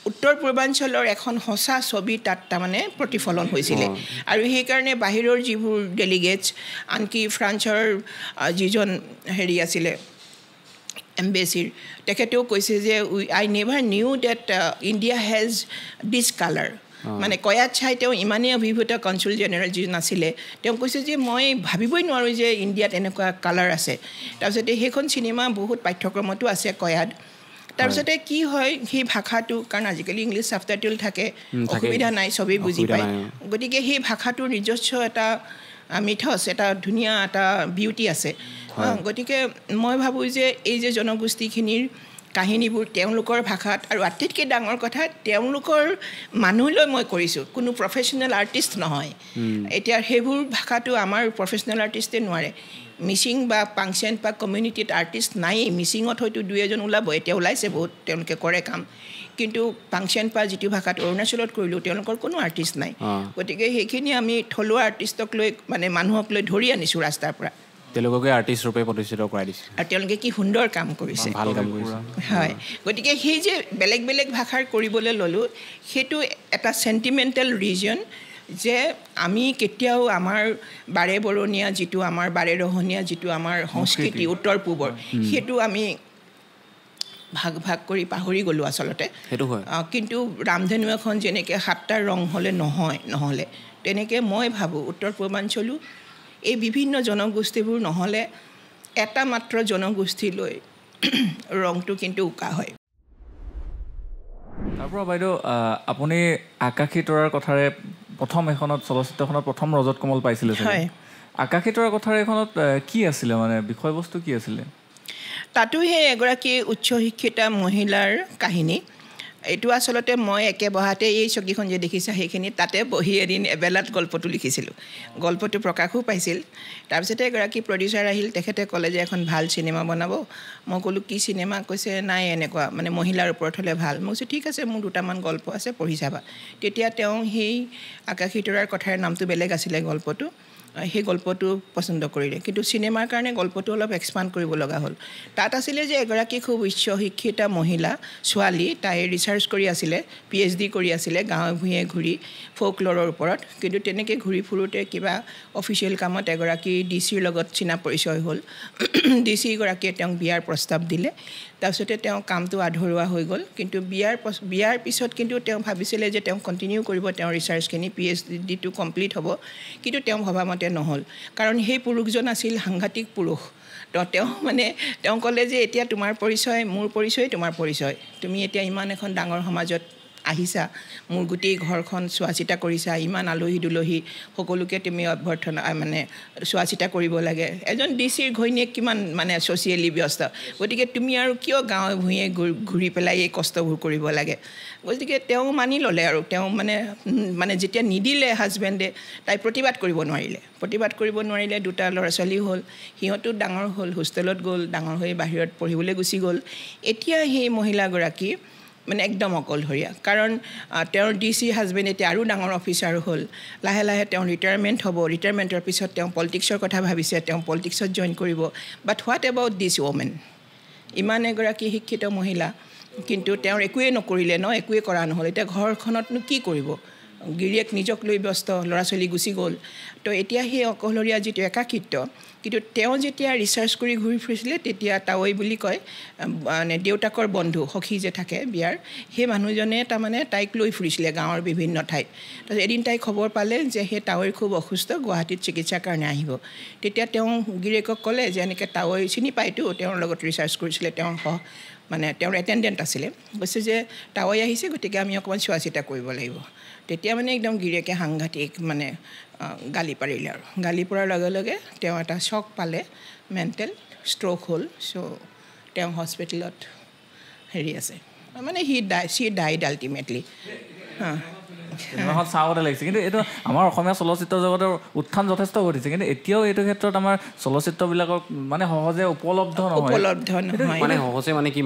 উত্তৰ পূৰ্বাঞ্চলৰ এখন সঁচা ছবি তাত তাৰমানে প্ৰতিফলন হৈছিলে আৰু সেইকাৰণে বাহিৰৰ যিবোৰ ডেলিগেটছ আনকি ফ্ৰান্সৰ যিজন হেৰি আছিলে এম্বেচিৰ তেখেতেও কৈছে যে I never knew that India has this colour মানে কয়াত চাই তেওঁ ইমানেই অভিভূত কনচুল জেনেৰেল যিজন আছিলে তেওঁ কৈছে যে মই ভাবিবই নোৱাৰোঁ যে ইণ্ডিয়াত এনেকুৱা কালাৰ আছে তাৰপিছতে সেইখন চিনেমা বহুত পাঠ্যক্ৰমতো আছে কয়াত তাৰপিছতে কি হয় সেই ভাষাটো কাৰণ আজিকালি ইংলিছ ছাবটাইটেল থাকে অসুবিধা নাই চবেই বুজি পায় গতিকে সেই ভাষাটোৰ নিজস্ব এটা মিথছ এটা ধুনীয়া এটা বিউটি আছে গতিকে মই ভাবোঁ যে এই যে জনগোষ্ঠীখিনিৰ কাহিনীবোৰ তেওঁলোকৰ ভাষাত আৰু আটাইতকৈ ডাঙৰ কথা তেওঁলোকৰ মানুহলৈ মই কৰিছোঁ কোনো প্ৰফেশ্যনেল আৰ্টিষ্ট নহয় এতিয়া সেইবোৰ ভাষাটো আমাৰ প্ৰফেশ্যনেল আৰ্টিষ্টে নোৱাৰে মিচিং বা পাংচেন বা কমিউনিটিত আৰ্টিষ্ট নায়েই মিচিঙত হয়তো দুই এজন ওলাব এতিয়া ওলাইছে বহুত তেওঁলোকে কৰে কাম কিন্তু পাংচেন পা যিটো ভাষাত অৰুণাচলত কৰিলোঁ তেওঁলোকৰ কোনো আৰ্টিষ্ট নাই গতিকে সেইখিনি আমি থলুৱা আৰ্টিষ্টক লৈ মানে মানুহক লৈ ধৰি আনিছোঁ ৰাস্তাৰ পৰা তেওঁলোকে আৰ্টিষ্ট ৰূপে প্ৰতিষ্ঠিত কৰাই দিছে আৰু তেওঁলোকে কি সুন্দৰ কাম কৰিছে ভাল কাম কৰিছে হয় গতিকে সেই যে বেলেগ বেলেগ ভাষাৰ কৰিবলৈ ল'লোঁ সেইটো এটা চেণ্টিমেণ্টেল ৰিজন যে আমি কেতিয়াও আমাৰ বাৰে বৰণীয়া যিটো আমাৰ বাৰে ৰহণীয়া যিটো আমাৰ সংস্কৃতি উত্তৰ পূবৰ সেইটো আমি ভাগ কৰি পাহৰি গ'লোঁ আচলতে সেইটো হয় কিন্তু ৰামধেনু এখন যেনেকৈ 7টা ৰং হ'লে নহ'লে তেনেকৈ মই ভাবোঁ উত্তৰ পূৰ্বাঞ্চলো এই বিভিন্ন জনগোষ্ঠীবোৰ নহ'লে এটা মাত্ৰ জনগোষ্ঠীলৈ ৰংটো কিন্তু উকা হয় তাৰপৰা বাইদেউ আপুনি আকাশী তৰাৰ কথাৰে প্ৰথম এখনত চলচ্চিত্ৰখনত প্ৰথম ৰজত কমল পাইছিলে হয় আকাশী তৰাৰ কথাৰে এখনত কি আছিলে মানে বিষয়বস্তু কি আছিলে তাতো সেই এগৰাকী উচ্চ শিক্ষিতা মহিলাৰ কাহিনী এইটো আচলতে মই একে বহাতে এই চকীখন যে দেখিছা সেইখিনি তাতে বহি এদিন এবেলাত গল্পটো লিখিছিলোঁ গল্পটো প্ৰকাশো পাইছিল তাৰপিছতে এগৰাকী প্ৰডিউচাৰ আহিল তেখেতে ক'লে যে এখন ভাল চিনেমা বনাব মই ক'লোঁ কি চিনেমা কৈছে নাই এনেকুৱা মানে মহিলাৰ ওপৰত হ'লে ভাল মই কৈছোঁ ঠিক আছে মোৰ দুটামান গল্প আছে পঢ়ি চাবা তেতিয়া তেওঁ সেই আকাশী তৰাৰ কথাৰ নামটো বেলেগ আছিলে গল্পটো সেই গল্পটো পচন্দ কৰিলে কিন্তু চিনেমাৰ কাৰণে গল্পটো অলপ এক্সপাণ্ড কৰিব লগা হ'ল তাত আছিলে যে এগৰাকী খুব উচ্চ শিক্ষিতা মহিলা ছোৱালী তাই ৰিচাৰ্চ কৰি আছিলে PhD কৰি আছিলে গাঁৱে ভূঞে ঘূৰি ফ'কলৰৰ ওপৰত কিন্তু তেনেকৈ ঘূৰি ফুৰোঁতে কিবা অফিচিয়েল কামত এগৰাকী DCৰ লগত চিনা পৰিচয় হ'ল DC গৰাকীয়ে তেওঁক বিয়াৰ প্ৰস্তাৱ দিলে তাৰপিছতে তেওঁ কামটো আধৰুৱা হৈ গ'ল কিন্তু বিয়াৰ পিছত কিন্তু তেওঁ ভাবিছিলে যে তেওঁ কণ্টিনিউ কৰিব তেওঁৰ ৰিচাৰ্চখিনি PhDটো কমপ্লিট হ'ব কিন্তু তেওঁ ভবামতে নহ'ল কাৰণ সেই পুৰুষজন আছিল সাংঘাতিক পুৰুষ তো তেওঁ মানে তেওঁ ক'লে যে এতিয়া তোমাৰ পৰিচয় মোৰ পৰিচয় তোমাৰ পৰিচয় তুমি এতিয়া ইমান এখন ডাঙৰ সমাজত আহিছা মোৰ গোটেই ঘৰখন চোৱা চিতা কৰিছা ইমান আলহী দুলহী সকলোকে তুমি অভ্যৰ্থনা মানে চোৱা চিতা কৰিব লাগে এজন ডিচিৰ ঘৈণীয়েক কিমান মানে ছ'চিয়েলি ব্যস্ত গতিকে তুমি আৰু কিয় গাঁৱে ভূঞে ঘূৰি পেলাই এই কষ্টবোৰ কৰিব লাগে গতিকে তেওঁ মানি ল'লে আৰু তেওঁ মানে যেতিয়া নিদিলে হাজবেণ্ডে তাই প্ৰতিবাদ কৰিব নোৱাৰিলে দুটা ল'ৰা ছোৱালী হ'ল সিহঁতো ডাঙৰ হ'ল হোষ্টেলত গ'ল ডাঙৰ হৈ বাহিৰত পঢ়িবলৈ গুচি গ'ল এতিয়া সেই মহিলাগৰাকী মানে একদম অকলশৰীয়া কাৰণ তেওঁৰ ডিচি হাজবেণ্ড এতিয়া আৰু ডাঙৰ অফিচাৰ হ'ল লাহে লাহে তেওঁ ৰিটায়াৰমেণ্ট হ'ব ৰিটায়াৰমেণ্টৰ পিছত তেওঁ পলিটিক্সৰ কথা ভাবিছে তেওঁ পলিটিক্সত জইন কৰিব বাট হোৱাট এবাউট দিছ ওমেন ইমান এগৰাকী শিক্ষিত মহিলা কিন্তু তেওঁৰ একোৱেই নকৰিলে একোৱেই কৰা নহ'ল এতিয়া ঘৰখনতনো কি কৰিব গিৰিয়েক নিজক লৈ ব্যস্ত ল'ৰা ছোৱালী গুচি গ'ল তো এতিয়া সেই অকলশৰীয়া যিটো একাকিত্ব কিন্তু তেওঁ যেতিয়া ৰিচাৰ্চ কৰি ঘূৰি ফুৰিছিলে তেতিয়া তাৱৈ বুলি কয় মানে দেউতাকৰ বন্ধু সখী যে থাকে বিয়াৰ সেই মানুহজনে তাৰমানে তাইক লৈ ফুৰিছিলে গাঁৱৰ বিভিন্ন ঠাইত তাৰপিছত এদিন তাই খবৰ পালে যে সেই তাৱৈ খুব অসুস্থ গুৱাহাটীত চিকিৎসাৰ কাৰণে আহিব তেতিয়া তেওঁ গিৰিয়েকক ক'লে যে এনেকৈ তাৱৈ চিনি পায়তো তেওঁৰ লগত ৰিচাৰ্চ কৰিছিলে তেওঁৰ মানে তেওঁৰ এটেণ্ডেণ্ট আছিলে কৈছে যে তাৱৈ আহিছে গতিকে আমি অকণমান চোৱা চিতা কৰিব লাগিব তেতিয়া মানে একদম গিৰিয়েকে সাংঘাতিক মানে গালি পাৰিলে আৰু গালি পৰাৰ লগে লগে তেওঁ এটা শ্বক পালে মেণ্টেল ষ্ট্ৰ'ক হ'ল চ' তেওঁ হস্পিটেলত হেৰি আছে মানে চি ডাইড আল্টিমেটলি চাওঁতে লাগিছে কিন্তু এইটো আমাৰ অসমীয়া চলচ্চিত্ৰ জগতৰ উত্থান যথেষ্ট ঘটিছে কিন্তু এতিয়াও এইটো ক্ষেত্ৰত আমাৰ চলচ্চিত্ৰবিলাকক মানে সহজে উপলব্ধ নহয় মানে সহজে মানে কি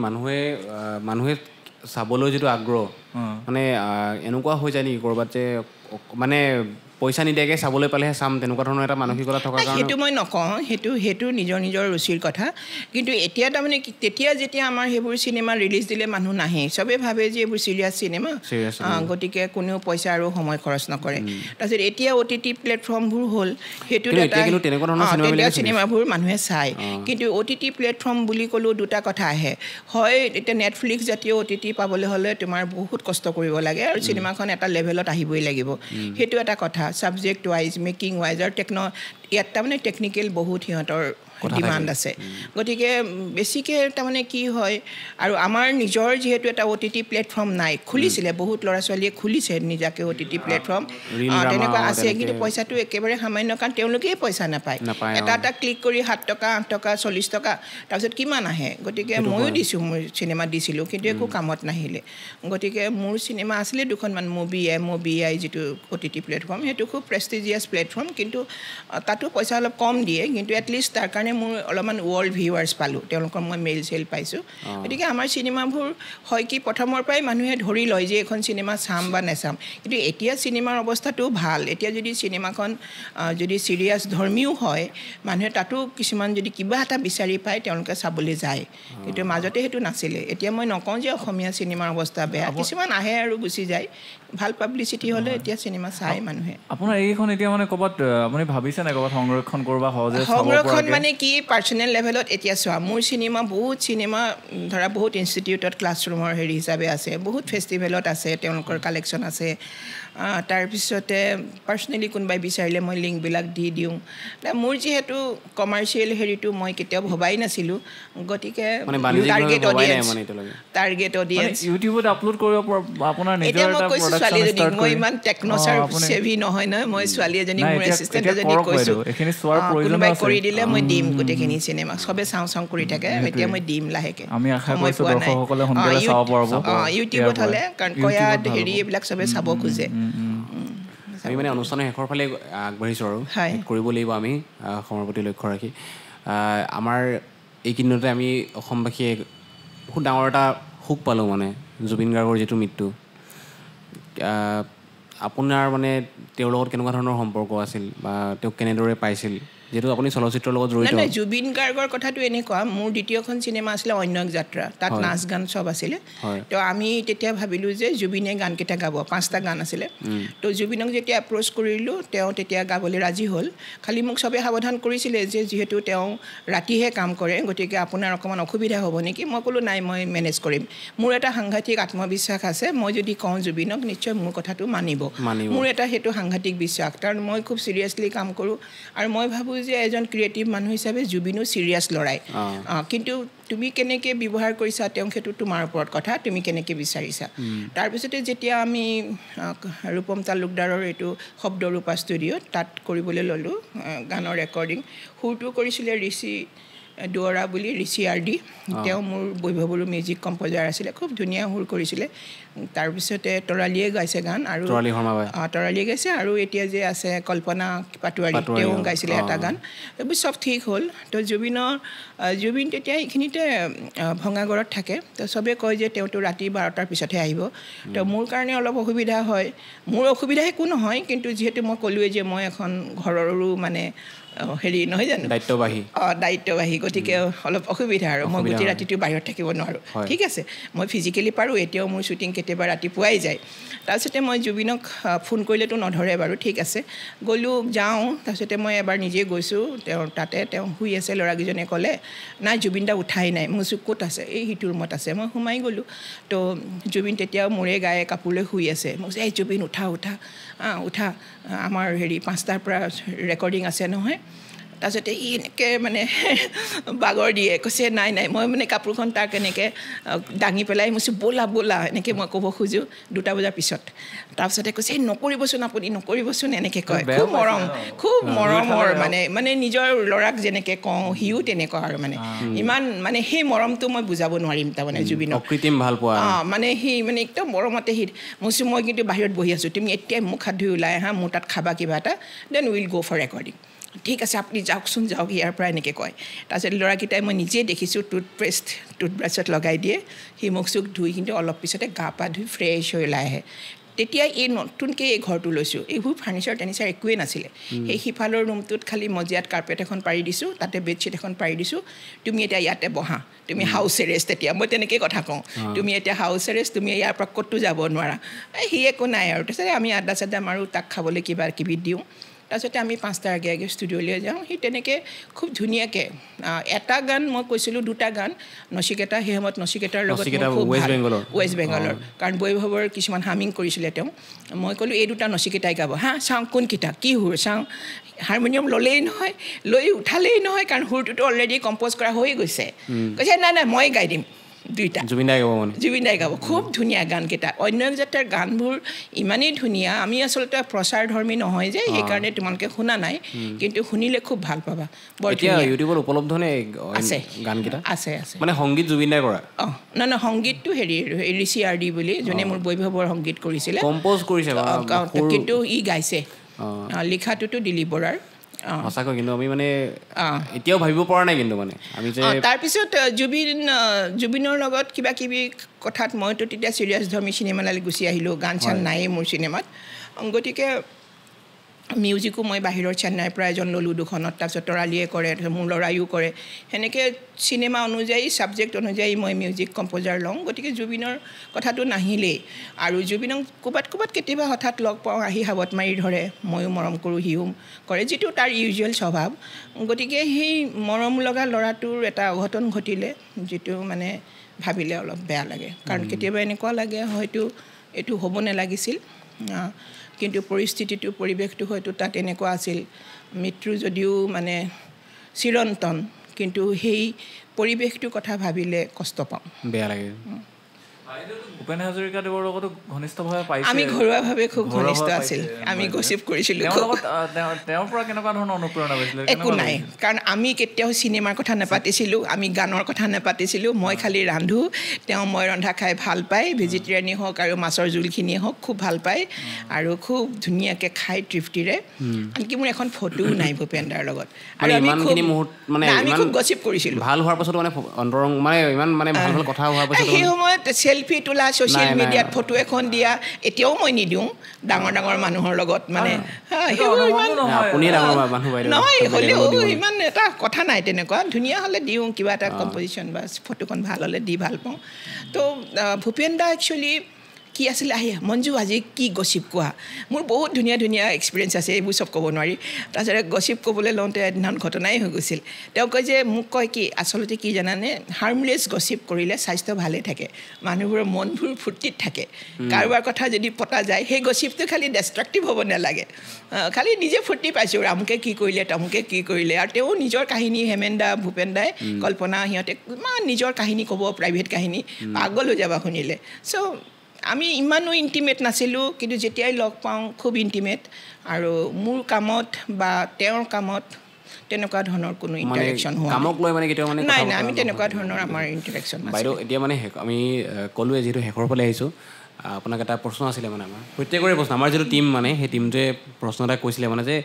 মানুহে চাবলৈ যিটো আগ্ৰহ মানে এনেকুৱা হৈ যায় নেকি ক'ৰবাত যে মানে পইচা নিদিয়াকৈ চাবলৈ পালেহে চাম তেনেকুৱা ধৰণৰ এটা মানসিকতা থকাৰ কাৰণে সেইটো মই নকওঁ সেইটো নিজৰ ৰুচিৰ কথা কিন্তু এতিয়া তাৰমানে তেতিয়া যেতিয়া আমাৰ সেইবোৰ চিনেমা ৰিলিজ দিলে মানুহ নাহে চবেই ভাবে যে এইবোৰ চিৰিয়াছ চিনেমা গতিকে কোনেও পইচা আৰু সময় খৰচ নকৰে তাৰপিছত এতিয়া OTT প্লেটফৰ্মবোৰ হ'ল সেইটো এটা চিনেমাবোৰ মানুহে চায় কিন্তু OTT প্লেটফৰ্ম বুলি ক'লেও দুটা কথা আহে হয় এতিয়া নেটফ্লিক্স জাতীয় OTT পাবলৈ হ'লে তোমাৰ বহুত কষ্ট কৰিব লাগে আৰু চিনেমাখন এটা লেভেলত আহিবই লাগিব সেইটো এটা কথা সাবজেক্ট ওয়াইজ মেকিং ওয়াইজ আৰু ইয়াত তাৰমানে টেকনিকেল বহুত সিহঁতৰ ডিমাণ্ড আছে গতিকে বেছিকৈ তাৰমানে কি হয় আৰু আমাৰ নিজৰ যিহেতু এটা OTT প্লেটফৰ্ম নাই খুলিছিলে বহুত ল'ৰা ছোৱালীয়ে খুলিছে নিজাকে OTT প্লেটফৰ্ম তেনেকুৱা আছে কিন্তু পইচাটো একেবাৰে সামান্য কাৰণ তেওঁলোকেই পইচা নাপায় এটা ক্লিক কৰি 7 টকা 8 টকা 40 টকা তাৰপিছত কিমান আহে গতিকে ময়ো দিছোঁ মোৰ চিনেমা দিছিলোঁ কিন্তু একো কামত নাহিলে গতিকে মোৰ চিনেমা আছিলে দুখনমান MOBI যিটো OTT প্লেটফৰ্ম সেইটো খুব প্ৰেষ্টিজিয়াছ প্লেটফৰ্ম কিন্তু তাতো পইচা অলপ কম দিয়ে কিন্তু এটলিষ্ট তাৰ কাৰণে মোৰ অলপমান ৱৰ্ল্ড ভিউৱাৰ্ছ পালোঁ তেওঁলোকৰ মই মেইল চেল পাইছোঁ গতিকে আমাৰ চিনেমাবোৰ হয় কি প্ৰথমৰ পৰাই মানুহে ধৰি লয় যে এখন চিনেমা চাম বা নেচাম কিন্তু এতিয়া চিনেমাৰ অৱস্থাটো ভাল এতিয়া যদি চিনেমাখন যদি চিৰিয়াছ ধৰ্মীও হয় মানুহে তাতো কিছুমান যদি কিবা এটা বিচাৰি পায় তেওঁলোকে চাবলৈ যায় কিন্তু মাজতে সেইটো নাছিলে এতিয়া মই নকওঁ যে অসমীয়া চিনেমাৰ অৱস্থা বেয়া কিছুমান আহে আৰু গুচি যায় ভাল পাব্লিচিটি হ'লে এতিয়া চিনেমা চাই মানুহে আপোনাৰ এইখন এতিয়া মানে ক'ৰবাত আপুনি ভাবিছে নে ক'ৰবাত সংৰক্ষণ কৰবা সহজে সংৰক্ষণ মানে কি পাৰ্চনেল লেভেলত এতিয়া চোৱা মোৰ বহুত চিনেমা ধৰা বহুত ইনষ্টিটিউটত ক্লাছৰুমৰ হেৰি হিচাপে আছে বহুত ফেষ্টিভেলত আছে তেওঁলোকৰ কালেকশ্যন আছে তাৰপিছতে পাৰ্চনেলি কোনোবাই বিচাৰিলে মই লিংকবিলাক দি দিওঁ মোৰ যিহেতু কমাৰ্চিয়েল হেৰিটো মই কেতিয়াও ভবাই নাছিলোঁ গতিকে টাৰ্গেট অডিয়েঞ্চ ইউটিউবত আপলোড কৰিব আপোনাৰ নিজৰ এটা প্ৰডাকচন ষ্টাৰ্ট মই ইমান টেকন'চাৰ চেভি নহয় মই ছোৱালী এজনীক মোৰ এছিষ্টেণ্ট এজনীক কৈছোঁ এইখিনি চোৱাৰ প্ৰয়োজন আছে কৰি দিলে মই দিম গোটেইখিনি চিনেমা চবে চাওঁ কৰি থাকে এতিয়া মই দিম লাহেকৈ আমি আশা কৰিছোঁ দৰ্শকসকলে সোনকালে চাব পাৰিব ইউটিউবত হ'লে কাৰণ কয়া হেৰি এইবিলাক চবে চাব খোজে আমি মানে অনুষ্ঠানৰ শেষৰ ফালে আগবাঢ়িছোঁ আৰু কৰিব লাগিব আমি সময়ৰ প্ৰতি লক্ষ্য ৰাখি আমাৰ এইকেইদিনতে আমি অসমবাসীয়ে বহুত ডাঙৰ এটা শোক পালোঁ মানে জুবিন গাৰ্গৰ যিটো মৃত্যু আপোনাৰ মানে তেওঁৰ লগত কেনেকুৱা ধৰণৰ সম্পৰ্ক আছিল বা তেওঁক কেনেদৰে পাইছিল যেহেতু আপুনি চলচ্চিত্ৰৰ লগত জড়িত জুবিন গাৰ্গৰ কথাটো এনেকুৱা মোৰ দ্বিতীয়খন চিনেমা আছিলে অন্য এক যাত্ৰা তাত নাচ গান চব আছিলে তো আমি তেতিয়া ভাবিলোঁ যে জুবিনে গানকেইটা গাব 5টা গান আছিলে তো জুবিনক যেতিয়া এপ্ৰ'চ কৰিলোঁ তেওঁ তেতিয়া গাবলৈ ৰাজি হ'ল খালি মোক চবে সাৱধান কৰিছিলে যে যিহেতু তেওঁ ৰাতিহে কাম কৰে গতিকে আপোনাৰ অকণমান অসুবিধা হ'ব নেকি মই ক'লোঁ নাই মই মেনেজ কৰিম মোৰ এটা সাংঘাতিক আত্মবিশ্বাস আছে মই যদি কওঁ জুবিনক নিশ্চয় মোৰ কথাটো মানিব মোৰ এটা সেইটো সাংঘাতিক বিশ্বাস কাৰণ মই খুব চিৰিয়াছলি কাম কৰোঁ আৰু মই ভাবোঁ যে এজন ক্ৰিয়েটিভ মানুহ হিচাপে জুবিনো চিৰিয়াছ লৰাই কিন্তু তুমি কেনেকৈ ব্যৱহাৰ কৰিছা তেওঁ সেইটো তোমাৰ ওপৰত কথা তুমি কেনেকৈ বিচাৰিছা তাৰপিছতে যেতিয়া আমি ৰূপম তালুকদাৰৰ এইটো শব্দৰূপা ষ্টুডিঅ'ত তাত কৰিবলৈ ল'লোঁ গানৰ ৰেকৰ্ডিং সুৰটো কৰিছিলে ঋষি দুৱৰা বুলি ঋষি আৰডি তেওঁ মোৰ বৈভৱৰো মিউজিক কম্প'জাৰ আছিলে খুব ধুনীয়া সুৰ কৰিছিলে তাৰপিছতে তৰালীয়ে গাইছে গান আৰু তৰালীয়ে গাইছে আৰু এতিয়া যে আছে কল্পনা পাটোৱাৰী তেওঁ গাইছিলে এটা গান এইবোৰ চব ঠিক হ'ল তো জুবিন তেতিয়া এইখিনিতে ভঙাগড়ত থাকে তো চবেই কয় যে তেওঁতো ৰাতি 12টাৰ পিছতহে আহিব তো মোৰ কাৰণে অলপ অসুবিধা হয় মোৰ অসুবিধা একো নহয় কিন্তু যিহেতু মই ক'লোৱে যে মই এখন ঘৰৰো মানে হেৰি নহয় জানো দায়িত্ববাহী গতিকে অলপ অসুবিধা আৰু মই গোটেই ৰাতিটো বাহিৰত থাকিব নোৱাৰোঁ ঠিক আছে মই ফিজিকেলি পাৰোঁ এতিয়াও মোৰ শ্বুটিং কেতিয়াবা ৰাতিপুৱাই যায় তাৰপিছতে মই জুবিনক ফোন কৰিলেতো নধৰে বাৰু ঠিক আছে গ'লোঁ যাওঁ তাৰপিছতে মই এবাৰ নিজে গৈছোঁ তেওঁ শুই আছে ল'ৰাকেইজনে ক'লে নাই জুবিন দা উঠাই নাই মোৰ ক'ত আছে এই সিটো ৰুমত আছে মই সোমাই গ'লোঁ তো জুবিন তেতিয়াও মূৰে গায়ে কাপোৰ লৈ শুই আছে মই এই জুবিন উঠা আমাৰ হেৰি 5টাৰ পৰা ৰেকৰ্ডিং আছে নহয় তাৰপিছতে ই এনেকৈ মানে বাগৰ দিয়ে কৈছে নাই মই মানে কাপোৰখন তাক এনেকৈ দাঙি পেলাই মই ব'লা এনেকৈ মই ক'ব খোজোঁ 2টা বজাৰ পিছত তাৰপিছতে কৈছে এই নকৰিবচোন এনেকৈ কয় খুব মৰমৰ মানে নিজৰ ল'ৰাক যেনেকৈ কওঁ সিও তেনেকুৱা আৰু মানে ইমান মানে সেই মৰমটো মই বুজাব নোৱাৰিম তাৰমানে জুবিনক অকৃত্ৰিম ভাল পোৱা মানে সি মানে একদম মৰমতে মই কিন্তু বাহিৰত বহি আছোঁ তুমি এতিয়াই মুখ হাত ধুই ওলাই আহা মোৰ তাত খাবা কিবা এটা then will go' for recording ঠিক আছে আপুনি যাওক ইয়াৰ পৰা এনেকৈ কয় তাৰপিছত ল'ৰাকেইটাই মই নিজেই দেখিছোঁ টুথব্ৰাছত লগাই দিয়ে সি মুখ চুখ ধুই কিন্তু অলপ পিছতে গা পা ধুই ফ্ৰেছ হৈ ওলাই আহে তেতিয়া এই নতুনকৈ এই ঘৰটো লৈছোঁ এইবোৰ ফাৰ্নিচাৰ একোৱেই নাছিলে সেই সিফালৰ ৰুমটোত খালি মজিয়াত কাৰ্পেট এখন পাৰি দিছোঁ তাতে বেডশ্বীট এখন পাৰি দিছোঁ তুমি এতিয়া ইয়াতে বহা তুমি হাউচ এৰেষ্ট এতিয়া মই তেনেকৈ কথা কওঁ তুমি এতিয়া হাউচ এৰেষ্ট তুমি ইয়াৰ পৰা ক'তো যাব নোৱাৰা সি একো নাই আৰু তাৰপিছতে আমি আদা চাদা মাৰোঁ তাক খাবলৈ কিবা কিবি দিওঁ তাৰপিছতে আমি 5টাৰ আগে ষ্টুডিঅ'লৈ যাওঁ সি তেনেকৈ খুব ধুনীয়াকৈ এটা গান মই কৈছিলোঁ 2টা গান নচিকেতা সেই সময়ত নচিকেতাৰ লগত ৱেষ্ট বেংগলৰ কাৰণ বৈভৱৰ কিছুমান হামিং কৰিছিলে তেওঁ মই ক'লোঁ এই 2টা নচিকেতাই গাব চাওঁ কোনকেইটা কি সুৰ চাওঁ হাৰমনিয়াম ল'লেই নহয় লৈ উঠালেই নহয় কাৰণ সুৰটোতো অলৰেডি কম্প'জ কৰা হৈ গৈছে কৈছে নাই মই গাই দিম 2টা জুবিন দাই গাব খুব ধুনীয়া গানকেইটা অন্য জাতৰ গানবোৰ ইমানেই ধুনীয়া আমি আচলতে প্ৰচাৰ ধৰ্মী নহয় যে সেইকাৰণে তোমালোকে শুনা নাই কিন্তু শুনিলে খুব ভাল পাবা এতিয়া ইউটিউবত উপলব্ধ নে আছে গানকেইটা আছে মানে সংগীত জুবিন দাই কৰা নহয় সংগীতটো হেৰি ঋষি আৰডি বুলি যোনে মোৰ বৈভৱৰ সংগীত কৰিছিলে কম্প'জ কৰিছে কিন্তু ই গাইছে লিখাটোতো দিলীপ বৰাৰ সঁচাকৈ কিন্তু আমি মানে এতিয়াও ভাবিব পৰা নাই কিন্তু মানে আমি যে তাৰপিছত জুবিনৰ লগত কিবা কিবি কথাত মইতো তেতিয়া চিৰিয়াছ ধৰ্মী চিনেমালৈ গুচি আহিলোঁ গান চান নায়েই মোৰ চিনেমাত গতিকে মিউজিকো মই বাহিৰৰ চেন্নাইৰ পৰা এজন ল'লোঁ 2খনত তাৰপিছত তৰালীয়ে কৰে মোৰ ল'ৰায়ো কৰে সেনেকৈ চিনেমা অনুযায়ী ছাবজেক্ট অনুযায়ী মই মিউজিক কম্প'জাৰ লওঁ গতিকে জুবিনৰ কথাটো নাহিলেই আৰু জুবিনক ক'ৰবাত কেতিয়াবা হঠাৎ লগ পাওঁ আহি সাবত মাৰি ধৰে ময়ো মৰম কৰোঁ সিও কৰে যিটো তাৰ ইউজুৱেল স্বভাৱ গতিকে সেই মৰম লগা ল'ৰাটোৰ এটা অঘটন ঘটিলে যিটো মানে ভাবিলে অলপ বেয়া লাগে কাৰণ কেতিয়াবা এনেকুৱা লাগে হয়তো এইটো হ'ব নালাগিছিল কিন্তু পৰিস্থিতিটো পৰিৱেশটো হয়তো তাত এনেকুৱা আছিল মৃত্যু যদিও মানে চিৰন্তন কিন্তু সেই পৰিৱেশটোৰ কথা ভাবিলে কষ্ট পাওঁ বেয়া লাগে ভূপেন হাজৰিকাদেৱৰ লগতো ঘনিষ্ঠভাৱে পাইছে আমি ঘৰুৱাভাৱে খুব ঘনিষ্ঠ আছিল আমি গচিপ কৰিছিলোঁ তেওঁৰ পৰা কেনেকুৱা ধৰণৰ অনুপ্ৰেৰণা পাইছিলে একো নাই কাৰণ আমি কেতিয়াও চিনেমাৰ কথা নাপাতিছিলোঁ আমি গানৰ কথা নাপাতিছিলোঁ মই খালি ৰান্ধো মই ৰন্ধা খাই ভাল পায় ভেজিটেৰিয়ানি হওক আৰু মাছৰ জোলখিনিয়ে হওক খুব ভাল পায় আৰু খুব ধুনীয়াকৈ খাই তৃপ্তিৰে আনকি মোৰ এখন ফটোও নাই ভূপেন দাৰ লগত আৰু আমি খুব গচিপ কৰিছিলোঁ ভাল হোৱাৰ পাছত মানে অন্তৰং মানে ইমান মানে ভাল কথা হোৱাৰ পাছত সেই সময়ত চেলফি তোলা ছ'চিয়েল মিডিয়াত ফটো এখন দিয়া এতিয়াও মই নিদিওঁ ডাঙৰ মানুহৰ লগত মানে নহয় হ'লেও ইমান এটা কথা নাই তেনেকুৱা ধুনীয়া হ'লে দিওঁ কিবা এটা কম্প'জিশ্যন বা ফটোখন ভাল হ'লে দি ভাল পাওঁ তো ভূপেন দা একচুৱেলি কি আছিলে আহি মঞ্জু আজি কি গচিপ কোৱা মোৰ বহুত ধুনীয়া ধুনীয়া এক্সপিৰিয়েঞ্চ আছে এইবোৰ চব ক'ব নোৱাৰি তাৰপিছতে গচিপ ক'বলৈ লওঁতে এদিনাখন ঘটনাই হৈ গৈছিল তেওঁ কয় যে মোক কয় কি আচলতে কি জানানে হাৰ্মলেছ গচিপ কৰিলে স্বাস্থ্য ভালে থাকে মানুহবোৰৰ মনবোৰ ফূৰ্তিত থাকে কাৰোবাৰ কথা যদি পতা যায় সেই গচিপটো খালি ডেষ্ট্ৰাকটিভ হ'ব নালাগে খালি নিজে ফূৰ্তি পাইছোঁ আমুকে কি কৰিলে তামুকে কি কৰিলে আৰু তেওঁ নিজৰ কাহিনী হেমেন্দা ভূপেন দাই কল্পনা সিহঁতে ইমান নিজৰ কাহিনী ক'ব প্ৰাইভেট কাহিনী পাগল হৈ যাবা শুনিলে চ' আমি ইমানো ইণ্টিমেট নাছিলোঁ কিন্তু যেতিয়াই লগ পাওঁ খুব ইণ্টিমেট আৰু মোৰ কামত বা তেওঁৰ কামত তেনেকুৱা ধৰণৰ কোনো ইণ্টাৰেকশ্যন হোৱা কামক লৈ মানে কেতিয়াও মানে নাই নাই আমি তেনেকুৱা ধৰণৰ আমাৰ ইণ্টাৰেকশ্যন বাইদেউ এতিয়া মানে আমি ক'লোৱে যিহেতু শেষৰ ফালে আহিছোঁ আপোনাক এটা প্ৰশ্ন আছিলে মানে আমাৰ প্ৰত্যেকৰে প্ৰশ্ন আমাৰ যিটো টীম মানে সেই টীমটোৱে প্ৰশ্ন এটা কৈছিলে মানে যে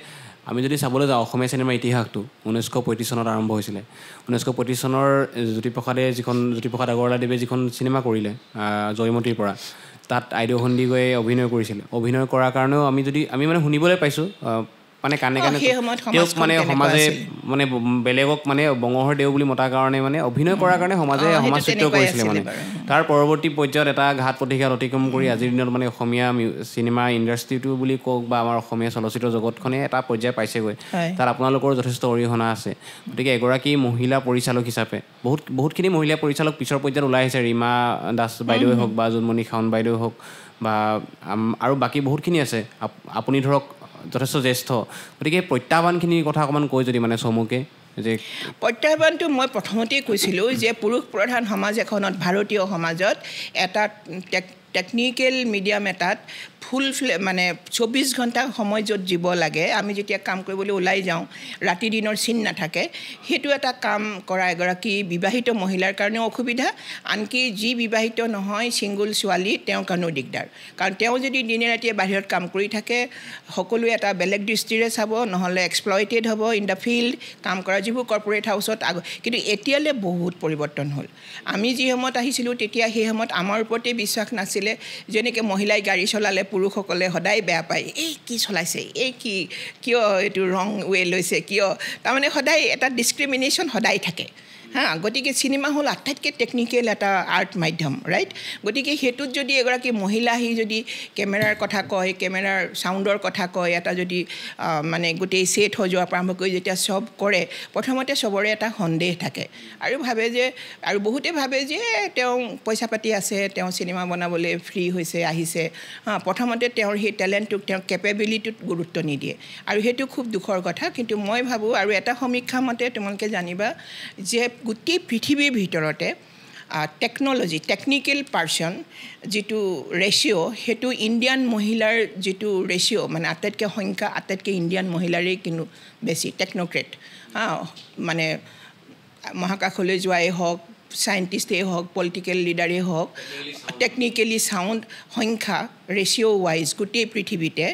আমি যদি চাবলৈ যাওঁ অসমীয়া চিনেমাৰ ইতিহাসটো 1935 চনত আৰম্ভ হৈছিলে 1935 চনৰ জ্যোতিপ্ৰসাদ আগৰৱালাদেৱে যিখন চিনেমা কৰিলে জয়মতীৰ পৰা তাত আইদেউ সন্দিকৈ অভিনয় কৰিছিলে অভিনয় কৰাৰ কাৰণেও আমি মানে শুনিবলৈ পাইছোঁ মানে কাণে তেওঁক মানে সমাজে মানে বেলেগক মানে বঙহৰ দেউ বুলি মতাৰ কাৰণে মানে অভিনয় কৰাৰ কাৰণে সমাজে সমাজচিত্ৰ কৰিছিলে মানে তাৰ পৰৱৰ্তী পৰ্যায়ত এটা ঘাত প্ৰতিঘাত অতিক্ৰম কৰি আজিৰ দিনত মানে অসমীয়া চিনেমা ইণ্ডাষ্ট্ৰিটো বুলি কওক বা আমাৰ অসমীয়া চলচ্চিত্ৰ জগতখনে এটা পৰ্যায় পাইছেগৈ তাত আপোনালোকৰ যথেষ্ট অৰিহণা আছে গতিকে এগৰাকী মহিলা পৰিচালক হিচাপে বহুতখিনি মহিলা পৰিচালক পিছৰ পৰ্যায়ত ওলাই আহিছে ৰীমা দাস বাইদেৱে হওক বা জোনমণি খাউন বাইদেৱে হওক বা আৰু বাকী বহুতখিনি আছে আপুনি ধৰক যথেষ্ট জ্যেষ্ঠ গতিকে প্ৰত্যাহ্বানখিনিৰ কথা অকণমান কৈ যদি মানে চমুকে যে প্ৰত্যাহ্বানটো মই প্ৰথমতেই কৈছিলোঁ যে পুৰুষ প্ৰধান সমাজ এখনত ভাৰতীয় সমাজত এটা টেকনিকেল মিডিয়াম এটাত ফুল মানে 24 ঘণ্টা সময় য'ত দিব লাগে আমি যেতিয়া কাম কৰিবলৈ ওলাই যাওঁ ৰাতি দিনৰ চিন নাথাকে সেইটো এটা কাম কৰা এগৰাকী বিবাহিত মহিলাৰ কাৰণেও অসুবিধা আনকি যি বিবাহিত নহয় ছিংগুল ছোৱালী তেওঁৰ কাৰণেও দিগদাৰ কাৰণ তেওঁ যদি দিনে ৰাতিয়ে বাহিৰত কাম কৰি থাকে সকলোৱে এটা বেলেগ দৃষ্টিৰে চাব নহ'লে এক্সপ্লইটেড হ'ব ইন দ্য ফিল্ড কাম কৰা যিবোৰ কৰ্পৰেট হাউচত কিন্তু এতিয়ালৈ বহুত পৰিৱৰ্তন হ'ল আমি যি সময়ত আহিছিলোঁ তেতিয়া সেই সময়ত আমাৰ ওপৰতে বিশ্বাস নাছিলে যেনেকৈ মহিলাই গাড়ী চলালে পুৰুষসকলে সদায় বেয়া পায় এই কি চলাইছে এই কি কিয় এইটো ৰং ৱে লৈছে কিয় তাৰমানে সদায় এটা ডিছক্ৰিমিনেশ্যন সদায় থাকে গতিকে চিনেমা হ'ল আটাইতকৈ টেকনিকেল এটা আৰ্ট মাধ্যম ৰাইট গতিকে সেইটোত যদি এগৰাকী মহিলা আহি যদি কেমেৰাৰ কথা কয় কেমেৰাৰ চাউণ্ডৰ কথা কয় এটা যদি মানে গোটেই ছেট হৈ যোৱাৰ পৰা আৰম্ভ কৰি যেতিয়া চব কৰে প্ৰথমতে চবৰে এটা সন্দেহ থাকে আৰু ভাবে যে আৰু বহুতে ভাবে যে তেওঁ পইচা পাতি আছে তেওঁ চিনেমা বনাবলৈ ফ্ৰী হৈছে আহিছে প্ৰথমতে তেওঁৰ সেই টেলেণ্টটোক তেওঁৰ কেপেবিলিটিটোত গুৰুত্ব নিদিয়ে আৰু সেইটো খুব দুখৰ কথা কিন্তু মই ভাবোঁ আৰু এটা সমীক্ষা মতে তোমালোকে জানিবা যে গোটেই পৃথিৱীৰ ভিতৰতে টেকনিকেল পাৰ্চন যিটো ৰেচিঅ' সেইটো ইণ্ডিয়ান মহিলাৰ যিটো ৰেচিঅ' মানে আটাইতকৈ সংখ্যা আটাইতকৈ ইণ্ডিয়ান মহিলাৰেই কিন্তু বেছি টেকন'ক্ৰেট মানে মহাকাশলৈ যোৱাই হওক চাইণ্টিষ্টেই হওক পলিটিকেল লিডাৰেই হওক টেকনিকেলি চাউণ্ড সংখ্যা ৰেচিঅ' ৱাইজ গোটেই পৃথিৱীতে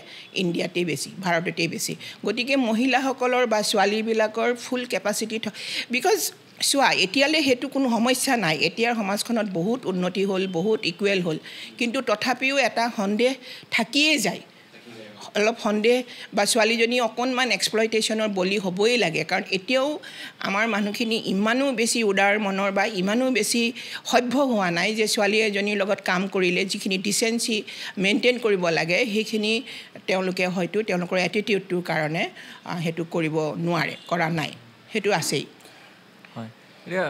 ইণ্ডিয়াতেই বেছি ভাৰততেই বেছি গতিকে মহিলাসকলৰ বা ছোৱালীবিলাকৰ ফুল কেপাচিটি বিকজ চোৱা এতিয়ালৈ সেইটো কোনো সমস্যা নাই এতিয়াৰ সমাজখনত বহুত উন্নতি হ'ল বহুত ইকুৱেল হ'ল কিন্তু তথাপিও এটা সন্দেহ থাকিয়েই যায় অলপ সন্দেহ বা ছোৱালীজনী অকণমান এক্সপ্লইটেশ্যনৰ বলি হ'বই লাগে কাৰণ এতিয়াও আমাৰ মানুহখিনি ইমানো বেছি উদাৰ মনৰ বা ইমানো বেছি সভ্য হোৱা নাই যে ছোৱালী এজনীৰ লগত কাম কৰিলে যিখিনি ডিচেঞ্চি মেইনটেইন কৰিব লাগে সেইখিনি তেওঁলোকে হয়তো তেওঁলোকৰ এটিটিউডটোৰ কাৰণে সেইটো কৰিব নোৱাৰে কৰা নাই সেইটো আছেই এতিয়া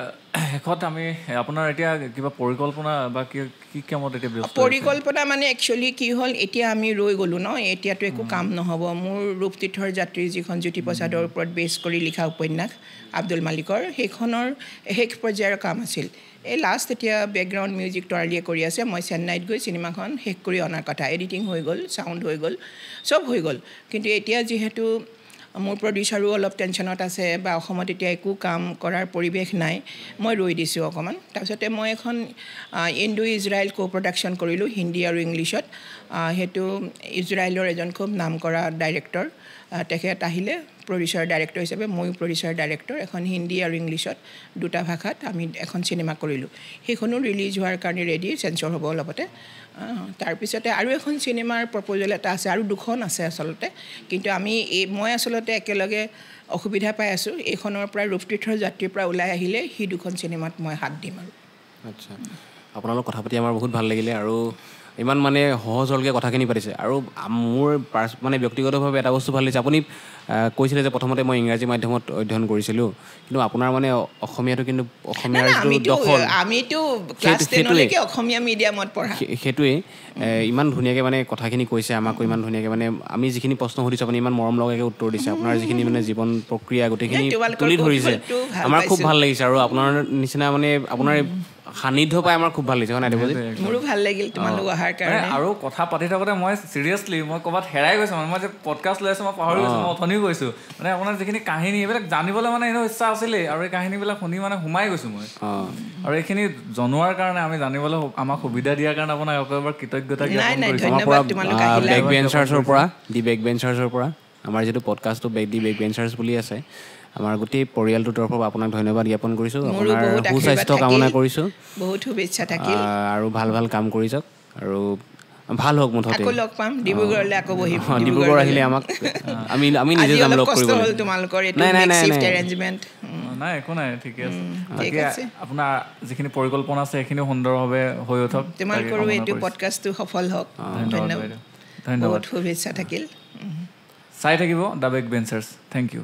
শেষত আমি আপোনাৰ এতিয়া কিবা পৰিকল্পনা বা কি কামত এতিয়া ব্যস্ত পৰিকল্পনা মানে একচুৱেলি কি হ'ল এতিয়া আমি ৰৈ গ'লোঁ ন এতিয়াতো একো কাম নহ'ব মোৰ ৰূপতীৰ্থৰ যাত্ৰী যিখন জ্যোতিপ্ৰসাদৰ ওপৰত বেছ কৰি লিখা উপন্যাস আব্দুল মালিকৰ সেইখনৰ শেষ পৰ্যায়ৰ কাম আছিল এই লাষ্ট এতিয়া বেকগ্ৰাউণ্ড মিউজিক তৰালীয়ে কৰি আছে মই চেন্নাইত গৈ চিনেমাখন শেষ কৰি অনাৰ কথা এডিটিং হৈ গ'ল চাউণ্ড হৈ গ'ল চব হৈ গ'ল কিন্তু এতিয়া যিহেতু মোৰ প্ৰডিউচাৰো অলপ টেনশ্যনত আছে বা অসমত এতিয়া একো কাম কৰাৰ পৰিৱেশ নাই মই ৰৈ দিছোঁ অকণমান তাৰপিছতে মই এখন ইণ্ডো ইজৰাইল কো প্ৰডাকশ্যন কৰিলোঁ হিন্দী আৰু ইংলিছত সেইটো ইজৰাইলৰ এজন খুব নাম কৰা ডাইৰেক্টৰ তেখেত আহিলে প্ৰডিউচাৰ ডাইৰেক্টৰ হিচাপে ময়ো প্ৰডিউচাৰ ডাইৰেক্টৰ এখন হিন্দী আৰু ইংলিছত দুটা ভাষাত আমি এখন চিনেমা কৰিলোঁ সেইখনো ৰিলিজ হোৱাৰ কাৰণে ৰেডি চেঞ্চৰ হ'ব অলপতে তাৰপিছতে আৰু এখন চিনেমাৰ প্ৰপ'জেল এটা আছে আৰু দুখন আছে আচলতে কিন্তু মই আচলতে একেলগে অসুবিধা পাই আছোঁ এইখনৰ পৰা ৰূপতীৰ্থৰ যাত্ৰীৰ পৰা ওলাই আহিলে সেই দুখন চিনেমাত মই হাত দিম আৰু আচ্ছা আপোনালোক কথা পাতি আমাৰ বহুত ভাল লাগিলে আৰু ইমান মানে সহজ সৰলকৈ কথাখিনি পাতিছে। আৰু মোৰ মানে ব্যক্তিগতভাৱে এটা বস্তু ভাল লাগিছে, আপুনি কৈছিলে যে প্ৰথমতে মই ইংৰাজী মাধ্যমত অধ্যয়ন কৰিছিলোঁ, কিন্তু আপোনাৰ মানে অসমীয়াটো কিন্তু অসমীয়াৰ সেইটোৱেই ইমান ধুনীয়াকৈ মানে কথাখিনি কৈছে আমাকো, ইমান ধুনীয়াকৈ মানে আমি যিখিনি প্ৰশ্ন সুধিছোঁ আপুনি ইমান মৰম লগাকৈ উত্তৰ দিছে, আপোনাৰ যিখিনি মানে জীৱন প্ৰক্ৰিয়া গোটেইখিনি তুলি ধৰিছে, আমাৰ খুব ভাল লাগিছে। আৰু আপোনাৰ নিচিনা মানে আপোনাৰ সান্নিধ্য পাই আমাৰ খুব ভাল লাগিছে, হয় নাই দেৱজিৎ? মোৰো ভাল লাগিল তোমালোক অহাৰ কাৰণে। আৰু কথা পাতি থাকোঁতে মই চিৰিয়াছলি মই ক'ৰবাত হেৰাই গৈছোঁ, মানে মই যে পডকাষ্ট লৈ আছোঁ মই পাহৰি গৈছোঁ, মই অথনিও কৈছোঁ মানে আপোনাৰ যিখিনি কাহিনী এইবিলাক জানিবলৈ মানে এনেও ইচ্ছা আছিলেই, আৰু এই কাহিনীবিলাক শুনি মানে সোমাই গৈছোঁ মই। আৰু এইখিনি জনোৱাৰ কাৰণে আমি জানিবলৈ আমাক সুবিধা দিয়াৰ কাৰণে আপোনাক একেবাৰে কৃতজ্ঞতা জ্ঞাপন কৰিছোঁ। বেকবেঞ্চাৰ্ছৰ পৰা আমাৰ যিটো পডকাষ্টটো দি বেকবেঞ্চাৰ্ছ বুলি আছে, আমাৰ গোটেই পৰিয়ালটোৰ তৰফৰ পৰা আপোনাক ধন্যবাদ জ্ঞাপন কৰিছোঁ, আপোনাৰ সুস্বাস্থ্য কামনা কৰিছোঁ, বহুত শুভেচ্ছা থাকিল, আৰু ভাল ভাল কাম কৰি যাওক আৰু ভাল হওক। মুঠতে লগ পাম ডিব্ৰুগড়লৈ, আকৌ বহিম। ডিব্ৰুগড় আহিলে আমাক আমি নিজে যাম লগ কৰিবলৈ। নাই একো নাই, ঠিকে আছে। বাকী আপোনাৰ যিখিনি পৰিকল্পনা আছে সেইখিনিও সুন্দৰভাৱে হৈ উঠক, তোমালোকৰো এইটো পডকাষ্টটো সফল হওক। ধন্যবাদ, বহুত শুভেচ্ছা থাকিল। চাই থাকিব দ্য বেকবেঞ্চাৰ্ছ। Thank U.